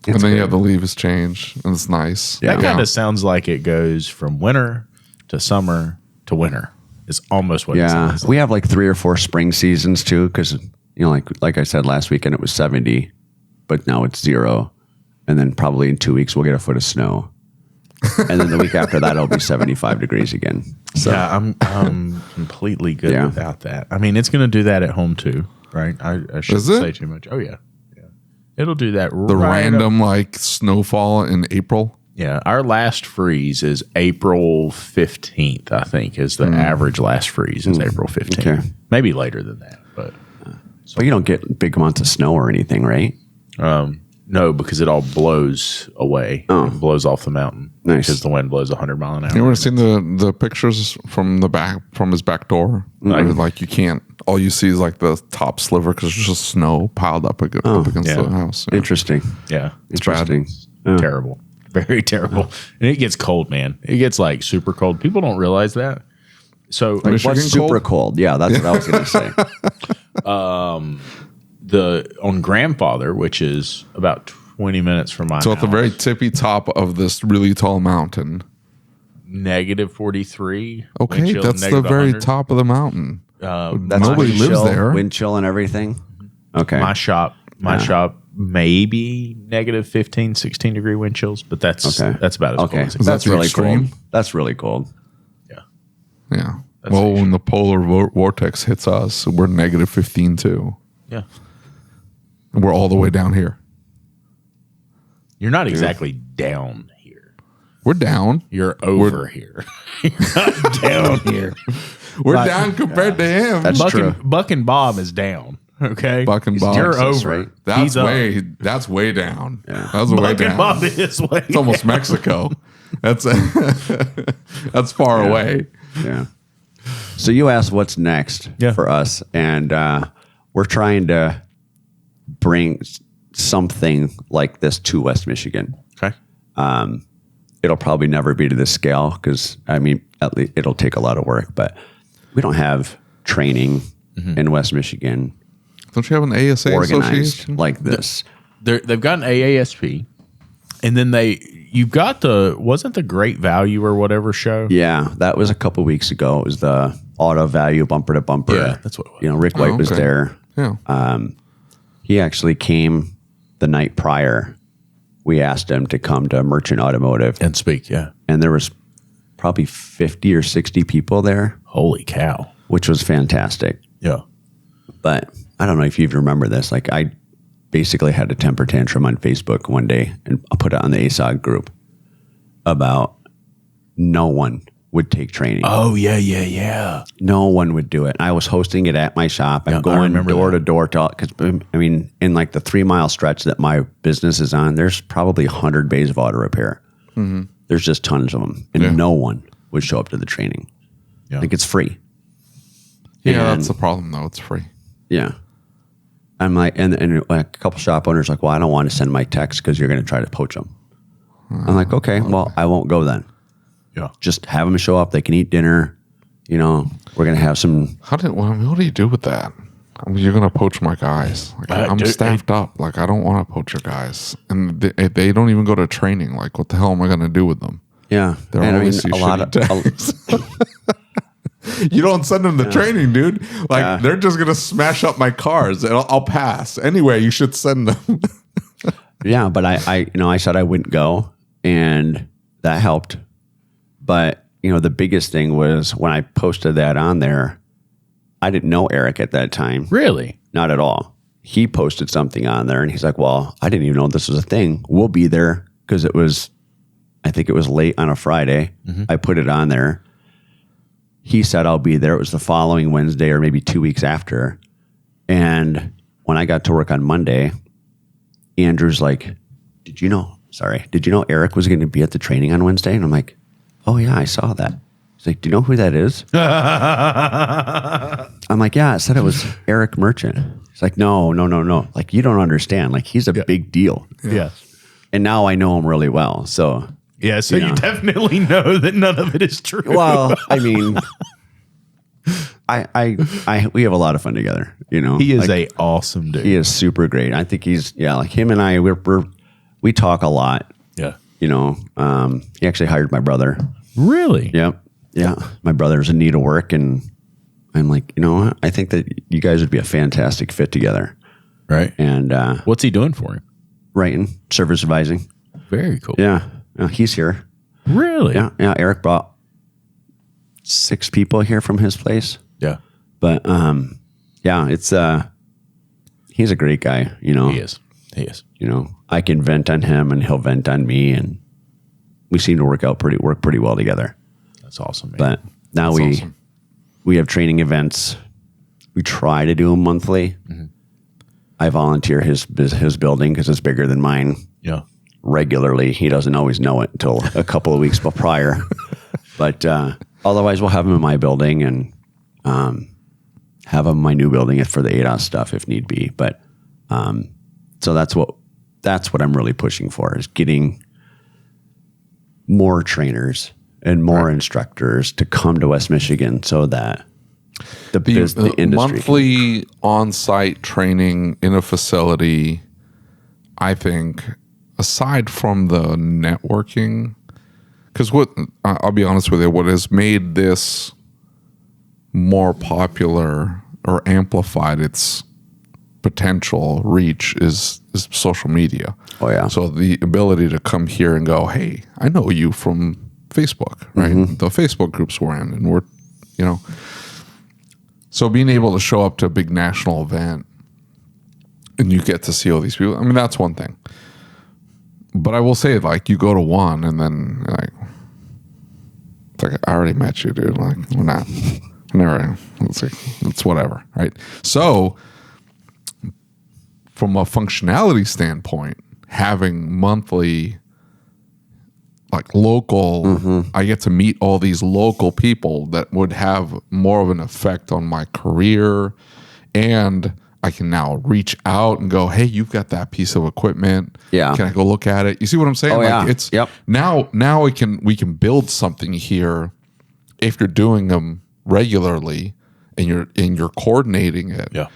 And then you have the leaves change, and it's nice. That kind of sounds like it goes from winter to summer to winter. It's almost what it sounds like. We have like 3 or 4 spring seasons too, because like I said last weekend it was 70, but now it's 0, and then probably in 2 weeks we'll get a foot of snow. And then the week after that, it'll be 75 degrees again. So Yeah, I'm completely good Yeah. without that. I mean, it's going to do that at home too, right? I shouldn't Is it? say too much. Oh yeah, yeah. It'll do that. The random like snowfall in April. Yeah, our last freeze is April 15th. I think is the average last freeze is April 15th. Okay. Maybe later than that, but but you don't get big amounts of snow or anything, right? no, because it all blows away. Oh. It blows off the mountain. Nice. Because the wind blows 100 mile an hour. You ever seen the pictures from the back from his back door? Where, like you can't. All you see is like the top sliver because there's just snow piled up against yeah. the house. Yeah. Interesting. Yeah, It's bad. Interesting. terrible, very terrible. And it gets cold, man. It gets like super cold. People don't realize that. So like, Michigan What's super cold? Yeah, that's what I was going to say. on Grandfather, which is about 20 minutes from my So house, at the very tippy top of this really tall mountain. negative 43. Okay, wind chill, that's the negative very 100. top of the mountain. That's Nobody wind lives chill, there. Wind chill and everything. Okay. My shop, maybe negative 15, 16 degree wind chills, but that's Okay. about as cold Okay. as it Is that That's the really extreme? cold. That's really cold. gets. Yeah. Well, when the polar vortex hits us, we're negative 15 too. Yeah. We're all the way down here. You're not exactly down here. We're down. You're over here. You're not down here. We're down compared to him. That's true. Buck and Bob is down. Okay. Buck and Bob. You're Texas, over. right? He's up. That's way down. That's way Buck down. and Bob is way. It's almost Mexico. That's that's far away. Yeah. So you asked what's next for us, and we're trying to bring something like this to West Michigan. Okay. It'll probably never be to this scale because, I mean, at least it'll take a lot of work, but we don't have training in West Michigan Don't you have an ASA organized association? like this. They've got an AASP, and then you've got wasn't the Great Value or whatever show? Yeah, that was a couple weeks ago. It was the auto value bumper to bumper. Yeah, that's what it was. You know, Rick White was okay. there. Yeah. He actually came the night prior. We asked him to come to Merchant Automotive, And speak. Yeah. and there was probably 50 or 60 people there, Holy cow. which was fantastic. Yeah. But I don't know if you even remember this. Like, I basically had a temper tantrum on Facebook one day, and I put it on the ASOG group about no one would take training. Oh yeah. No one would do it. I was hosting it at my shop. I'm I going remember door that. to door to, because I mean, in like the 3 mile stretch that my business is on, there's probably 100 bays of auto repair. There's just tons of them, and no one would show up to the training. Yeah. Like, it's free. Yeah, And- that's the problem though. It's free. Yeah. I'm like, and a couple shop owners like, well, I don't want to send my techs because you're going to try to poach them. I'm like, okay, well, I won't go then. Yeah. Just have them show up. They can eat dinner. You know, we're going to have some. What do you do with that? I mean, you're gonna poach my guys. Like, I'm dude, staffed up. Like, I don't want to poach your guys, and they don't even go to training. Like, what the hell am I gonna do with them? Yeah. They're And I mean, always a lot of. You don't send them to training, dude. Like, they're just gonna smash up my cars, and I'll pass. Anyway, you should send them. Yeah, but I said I wouldn't go, and that helped. But, the biggest thing was when I posted that on there, I didn't know Eric at that time. Really? Not at all. He posted something on there, and he's like, well, I didn't even know this was a thing. We'll be there, because I think it was late on a Friday. I put it on there. He said, I'll be there. It was the following Wednesday or maybe 2 weeks after. And when I got to work on Monday, Andrew's like, did you know Eric was going to be at the training on Wednesday? And I'm like, oh yeah, I saw that. He's like, do you know who that is? I'm like, yeah, I said it was Eric Merchant. He's like, no. Like, you don't understand. Like, he's a big deal. Yeah. And now I know him really well. So, Yeah. So you definitely know that none of it is true. well, I mean, we have a lot of fun together, He is a awesome dude. He is super great. I think he's, like him and I, we talk a lot. Yeah. He actually hired my brother. Really? Yep. Yeah. My brother's in need of work, and I'm like, what? I think that you guys would be a fantastic fit together. Right. And What's he doing for him? writing, service advising. Very cool. Yeah. He's here. Really? Yeah. Eric brought 6 people here from his place. Yeah. But yeah, it's he's a great guy, you know. He is. You know, I can vent on him and he'll vent on me, and we seem to work pretty well together. That's awesome, man. But now we have training events. We try to do them monthly. Mm-hmm. I volunteer his building because it's bigger than mine. Yeah. Regularly. He doesn't always know it until a couple of weeks prior. But otherwise, we'll have him in my building and have him in my new building for the ADOS stuff if need be. But so that's what I'm really pushing for, is getting more trainers and more instructors to come to West Michigan so that the industry monthly on-site training in a facility, I think, aside from the networking, because I'll be honest with you, what has made this more popular or amplified its potential reach is social media. Oh yeah. So the ability to come here and go, hey, I know you from Facebook, right? Mm-hmm. The Facebook groups we're in, and we're, you know. So being able to show up to a big national event and you get to see all these people, I mean, that's one thing. But I will say, like, you go to one and then, like, it's like, I already met you, dude. Like, we're not, never, it's like, it's whatever, right? So from a functionality standpoint, having monthly, like, local, I get to meet all these local people that would have more of an effect on my career, and I can now reach out and go, hey, you've got that piece of equipment. Yeah. Can I go look at it? You see what I'm saying? Oh, like, yeah. It's yep. Now we can build something here if you're doing them regularly and you're coordinating it. Yeah.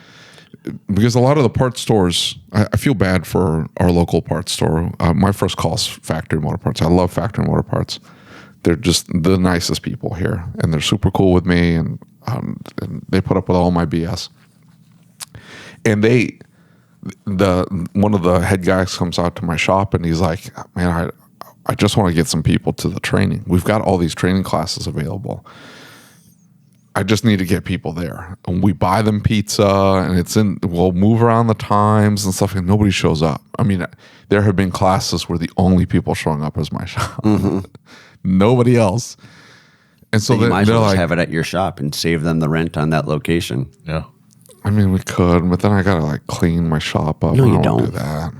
Because a lot of the parts stores, I feel bad for our local parts store. My first call is Factory Motor Parts. I love Factory Motor Parts. They're just the nicest people here, and they're super cool with me, and they put up with all my BS. And one of the head guys comes out to my shop, and he's like, man, I just want to get some people to the training. We've got all these training classes available. I just need to get people there. And we buy them pizza, and we'll move around the times and stuff, and nobody shows up. I mean, there have been classes where the only people showing up is my shop. Mm-hmm. Nobody else. And so you might as well just have it at your shop and save them the rent on that location. Yeah. I mean, we could, but then I got to, like, clean my shop up. No, you don't don't. do that.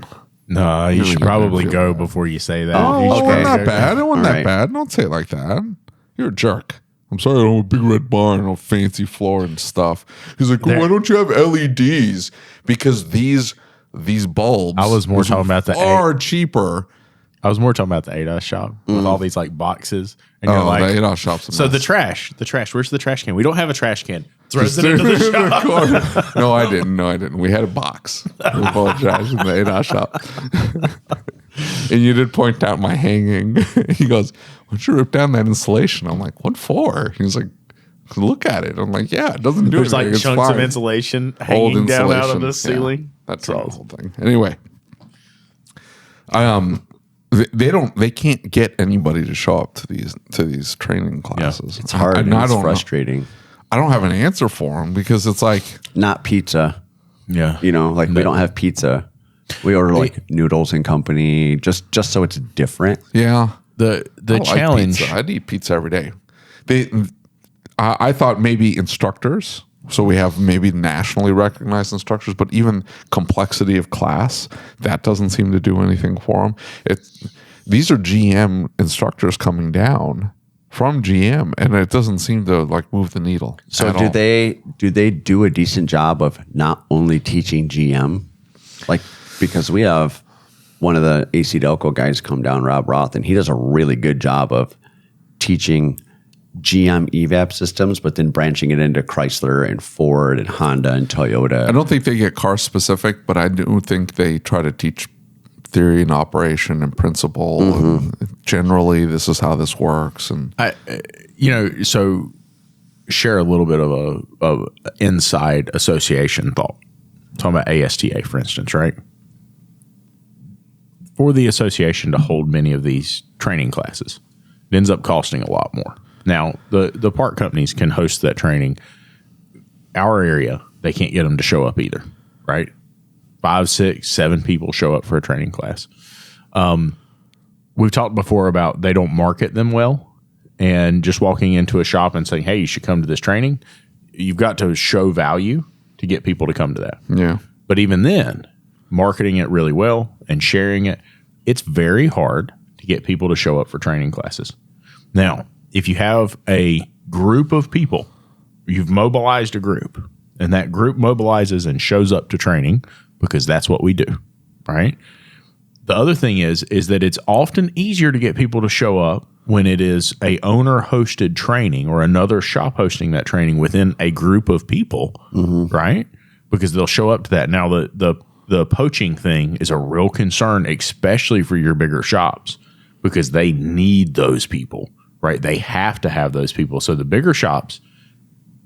No, you should probably go before you say that. Oh, it wasn't that bad. It wasn't that bad. Don't say it like that. You're a jerk. I'm sorry, I don't have a big red barn, no fancy floor and stuff. He's like, why don't you have LEDs? Because these bulbs I was more talking about far cheaper. I was more talking about the ADOS shop with all these, like, boxes. And you're like, the ADOS shop's a so mess. the trash. Where's the trash can? We don't have a trash can. Throws it into the shop. No, I didn't. We had a box. We apologize in the ADOS shop. And you did point out my hanging. He goes, why don't you rip down that insulation? I'm like, what for? He's like, look at it. I'm like, yeah, it doesn't do There's anything. like chunks of insulation hanging down out of the ceiling. Yeah, that's all the whole thing. Anyway, they can't get anybody to show up to these training classes. Yeah, it's hard. And it's frustrating. I don't have an answer for them because it's like not pizza. Yeah, you know, like we don't have pizza. We order like noodles and company just so it's different. Yeah, the challenge. Like I'd eat pizza every day. I thought maybe instructors. So we have maybe nationally recognized instructors, but even complexity of class, that doesn't seem to do anything for them. These are GM instructors coming down from GM, and it doesn't seem to like move the needle. So do they do a decent job of not only teaching GM, like because we have one of the AC Delco guys come down, Rob Roth, and he does a really good job of teaching GM evap systems, but then branching it into Chrysler and Ford and Honda and Toyota. I don't think they get car specific, but I do think they try to teach theory and operation and principle. And generally, this is how this works. And so share a little bit of a inside association thought. Talking about ASTA, for instance, right? For the association to hold many of these training classes, It ends up costing a lot more. Now, the part companies can host that training. Our area, they can't get them to show up either, right? 5, 6, 7 people show up for a training class. We've talked before about they don't market them well, and just walking into a shop and saying, hey, you should come to this training, you've got to show value to get people to come to that. Yeah. But even then, marketing it really well and sharing it, it's very hard to get people to show up for training classes. Now, if you have a group of people, you've mobilized a group, and that group mobilizes and shows up to training because that's what we do, right? The other thing is that it's often easier to get people to show up when it is a owner-hosted training or another shop hosting that training within a group of people, right? Because they'll show up to that. Now, the poaching thing is a real concern, especially for your bigger shops, because they need those people, right? They have to have those people. So the bigger shops,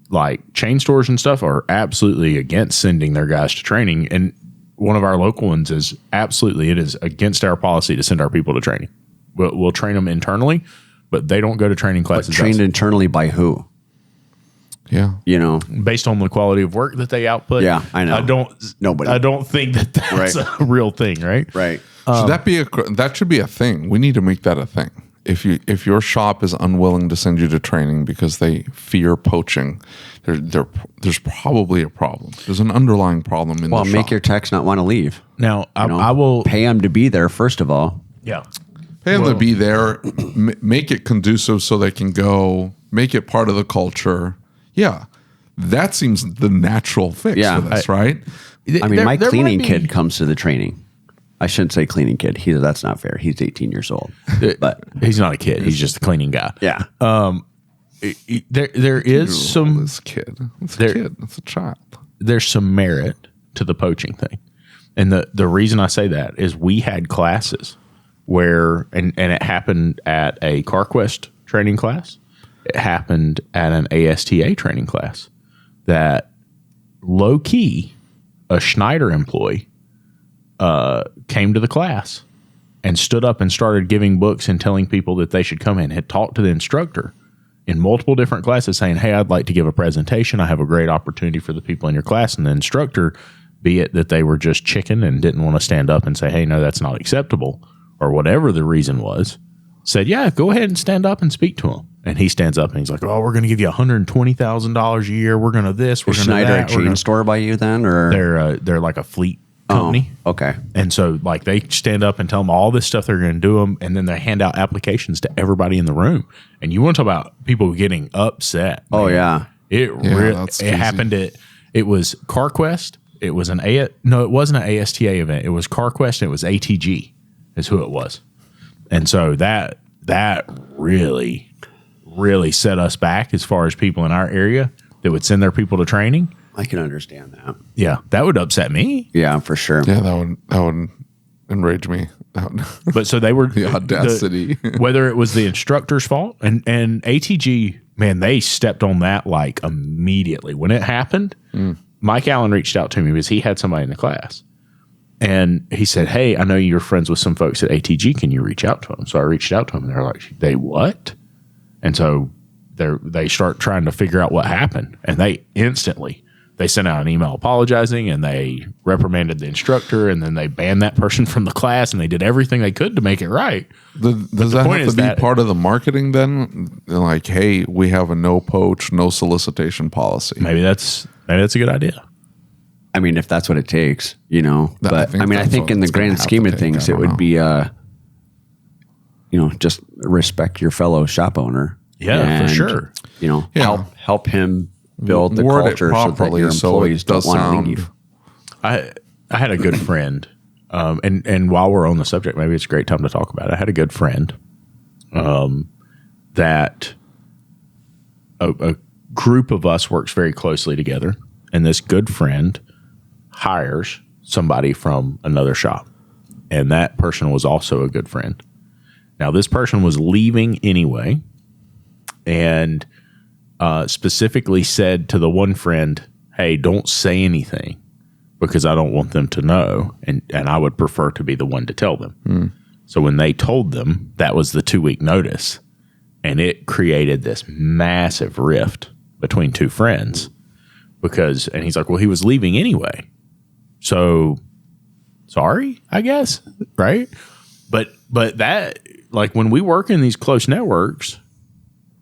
like chain stores and stuff, are absolutely against sending their guys to training. And one of our local ones is absolutely, it is against our policy to send our people to training. We'll train them internally, but they don't go to training classes. But trained internally by who? Yeah. You know, based on the quality of work that they output. Yeah, I know. I don't think that that's a real thing, right? Right. Should that should be a thing? We need to make that a thing. If your shop is unwilling to send you to training because they fear poaching, there's probably a problem. There's an underlying problem in the shop. Well, make your techs not want to leave. Now, I will pay them to be there first of all. Yeah. Pay them to be there, make it conducive so they can go, make it part of the culture. Yeah. That seems the natural fix for this, right? I mean, my cleaning kid comes to the training. I shouldn't say cleaning kid. That's not fair. He's 18 years old. But he's not a kid. He's just a cleaning guy. Yeah. There is some this kid. It's a kid. It's a child. There's some merit to the poaching thing. And the reason I say that is we had classes where and it happened at a CarQuest training class. It happened at an ASTA training class that low key, a Schneider employee came to the class and stood up and started giving books and telling people that they should come in, had talked to the instructor in multiple different classes saying, hey, I'd like to give a presentation. I have a great opportunity for the people in your class. And the instructor, be it that they were just chicken and didn't want to stand up and say, hey, no, that's not acceptable, or whatever the reason was, said, yeah, go ahead and stand up and speak to him. And he stands up and he's like, oh, we're going to give you $120,000 a year. We're going to this. We're going to that. Schneider a chain store by you then? Or they're like a fleet company. Oh, okay. And so like they stand up and tell them all this stuff they're going to do them. And then they hand out applications to everybody in the room. And you want to talk about people getting upset. Oh, man. yeah. It happened it was CarQuest. It was it wasn't an ASTA event. It was CarQuest and it was ATG is who it was. And so that really set us back as far as people in our area that would send their people to training. I can understand that. Yeah, that would upset me. Yeah, for sure. Yeah, that would enrage me. But so they were the audacity. Whether it was the instructor's fault and ATG, man, they stepped on that like immediately when it happened. Mike Allen reached out to me because he had somebody in the class. And he said, hey, I know you're friends with some folks at ATG. Can you reach out to them? So I reached out to them and they're like, they what? And so they start trying to figure out what happened. And they sent out an email apologizing and they reprimanded the instructor and then they banned that person from the class and they did everything they could to make it right. Does that have to be part of the marketing then? Like, hey, we have a no poach, no solicitation policy. Maybe that's a good idea. I mean, if that's what it takes, But I think in the grand scheme of things, it would be, just respect your fellow shop owner. Yeah, for sure. Help him build the culture so that your employees don't want to leave. I had a good friend, and while we're on the subject, maybe it's a great time to talk about it. I had a good friend that a group of us works very closely together, and this good friend hires somebody from another shop, and that person was also a good friend. Now, this person was leaving anyway, and specifically said to the one friend, hey, don't say anything because I don't want them to know, and I would prefer to be the one to tell them. So when they told them, that was the 2-week notice. And it created this massive rift between two friends and he's like, well, he was leaving anyway. So sorry, I guess. Right. But that, like, when we work in these close networks,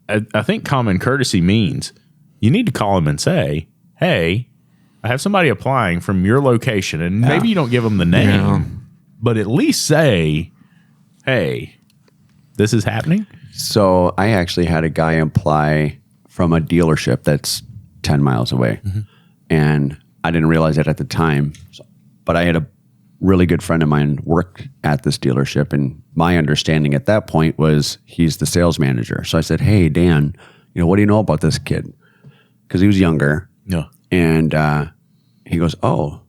I think common courtesy means you need to call them and say, hey, I have somebody applying from your location, and maybe you don't give them the name, but at least say, hey, this is happening. So I actually had a guy apply from a dealership that's 10 miles away. And I didn't realize it at the time, but I had a really good friend of mine worked at this dealership. And my understanding at that point was he's the sales manager. So I said, hey, Dan, what do you know about this kid? Because he was younger. Yeah. And he goes, oh,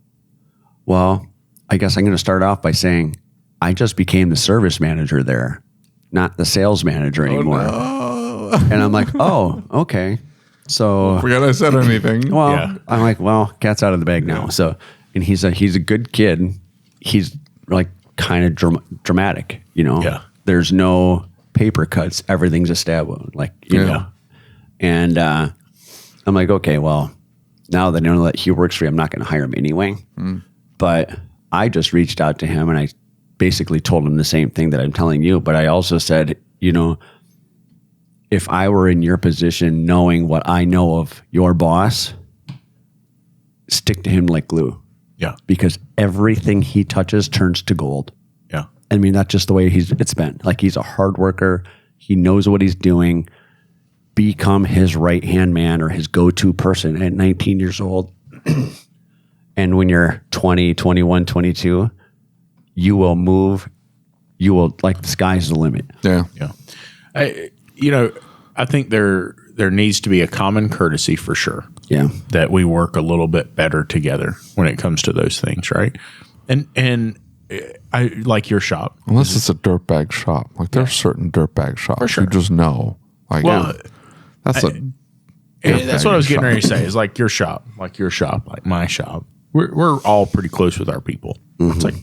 well, I guess I'm going to start off by saying I just became the service manager there, not the sales manager anymore. Oh, no. And I'm like, oh, okay. So Forget I said anything. well, I'm like, well, cat's out of the bag now. So, and he's a good kid. He's like kind of dramatic, Yeah. There's no paper cuts. Everything's a stab wound, like, you know. And I'm like, okay, well, now that I know that he works for you, I'm not going to hire him anyway. But I just reached out to him and I basically told him the same thing that I'm telling you. But I also said, if I were in your position, knowing what I know of your boss, stick to him like glue. Yeah. Because everything he touches turns to gold. Yeah. I mean, that's just the way it's been. Like, he's a hard worker. He knows what he's doing. Become his right-hand man or his go-to person at 19 years old. And when you're 20, 21, 22, you will move. You will, like, the sky's the limit. Yeah. Yeah. I think there needs to be a common courtesy for sure. Yeah. That we work a little bit better together when it comes to those things, right? And I like your shop. Unless it's a dirtbag shop. Like, there's certain dirtbag shops. For sure. You just know. Like, that's that's what I was getting ready to say. Is like your shop, like my shop. We're all pretty close with our people. It's like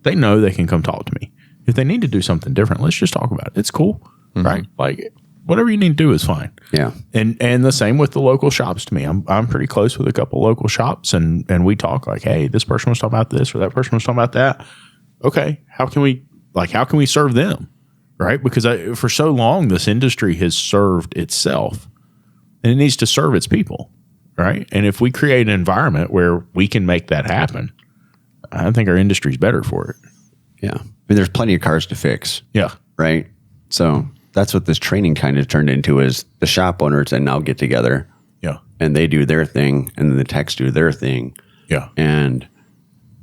they know they can come talk to me. If they need to do something different, let's just talk about it. It's cool, right? Like, whatever you need to do is fine. Yeah. And the same with the local shops to me. I'm pretty close with a couple local shops and we talk like, hey, this person was talking about this or that person was talking about that. Okay, how can we serve them? Right? Because for so long this industry has served itself and it needs to serve its people. Right? And if we create an environment where we can make that happen, I think our industry's better for it. Yeah. I mean, there's plenty of cars to fix. Yeah. Right? So that's what this training kind of turned into, is the shop owners and now get together. Yeah. And they do their thing and then the techs do their thing. Yeah. And,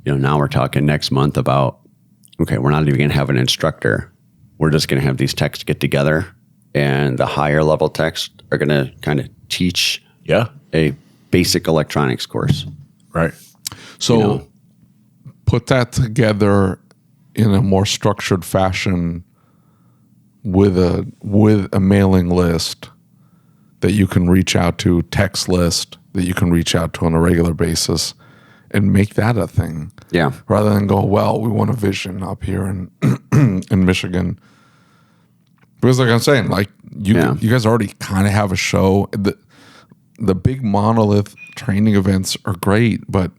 now we're talking next month about, okay, we're not even going to have an instructor. We're just going to have these techs get together, and the higher level techs are going to kind of teach a basic electronics course. Right. So put that together in a more structured fashion with a mailing list that you can reach out to, text list that you can reach out to on a regular basis, and make that a thing. Yeah. Rather than go, well, we want a vision up here in in Michigan. Because like I'm saying, like you guys already kind of have a show. The big monolith training events are great, but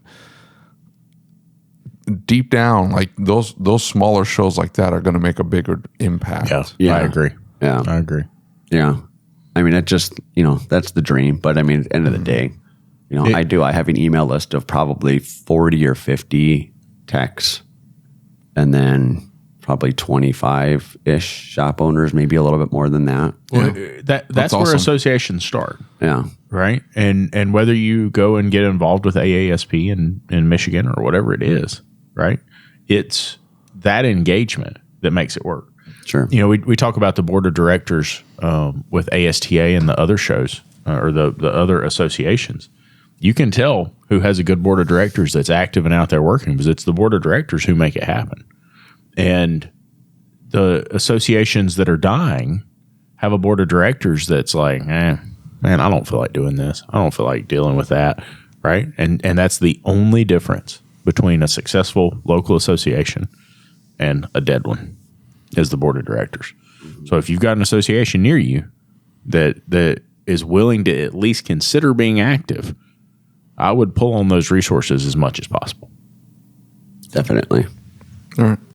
deep down, like those smaller shows like that are going to make a bigger impact. Yeah. I agree. Yeah. I agree. Yeah. I mean, it just, that's the dream. But I mean, at the end of the day, I have an email list of probably 40 or 50 techs, and then probably 25-ish shop owners, maybe a little bit more than that. Well, that's where awesome. Associations start. Yeah. Right. And whether you go and get involved with AASP in Michigan or whatever it is, right? It's that engagement that makes it work. Sure. We talk about the board of directors with ASTA and the other shows or the other associations. You can tell who has a good board of directors that's active and out there working, because it's the board of directors who make it happen. And the associations that are dying have a board of directors that's like, man, I don't feel like doing this. I don't feel like dealing with that. Right. And that's the only difference between a successful local association and a dead one. as the board of directors. So if you've got an association near you that is willing to at least consider being active, I would pull on those resources as much as possible. Definitely. All right.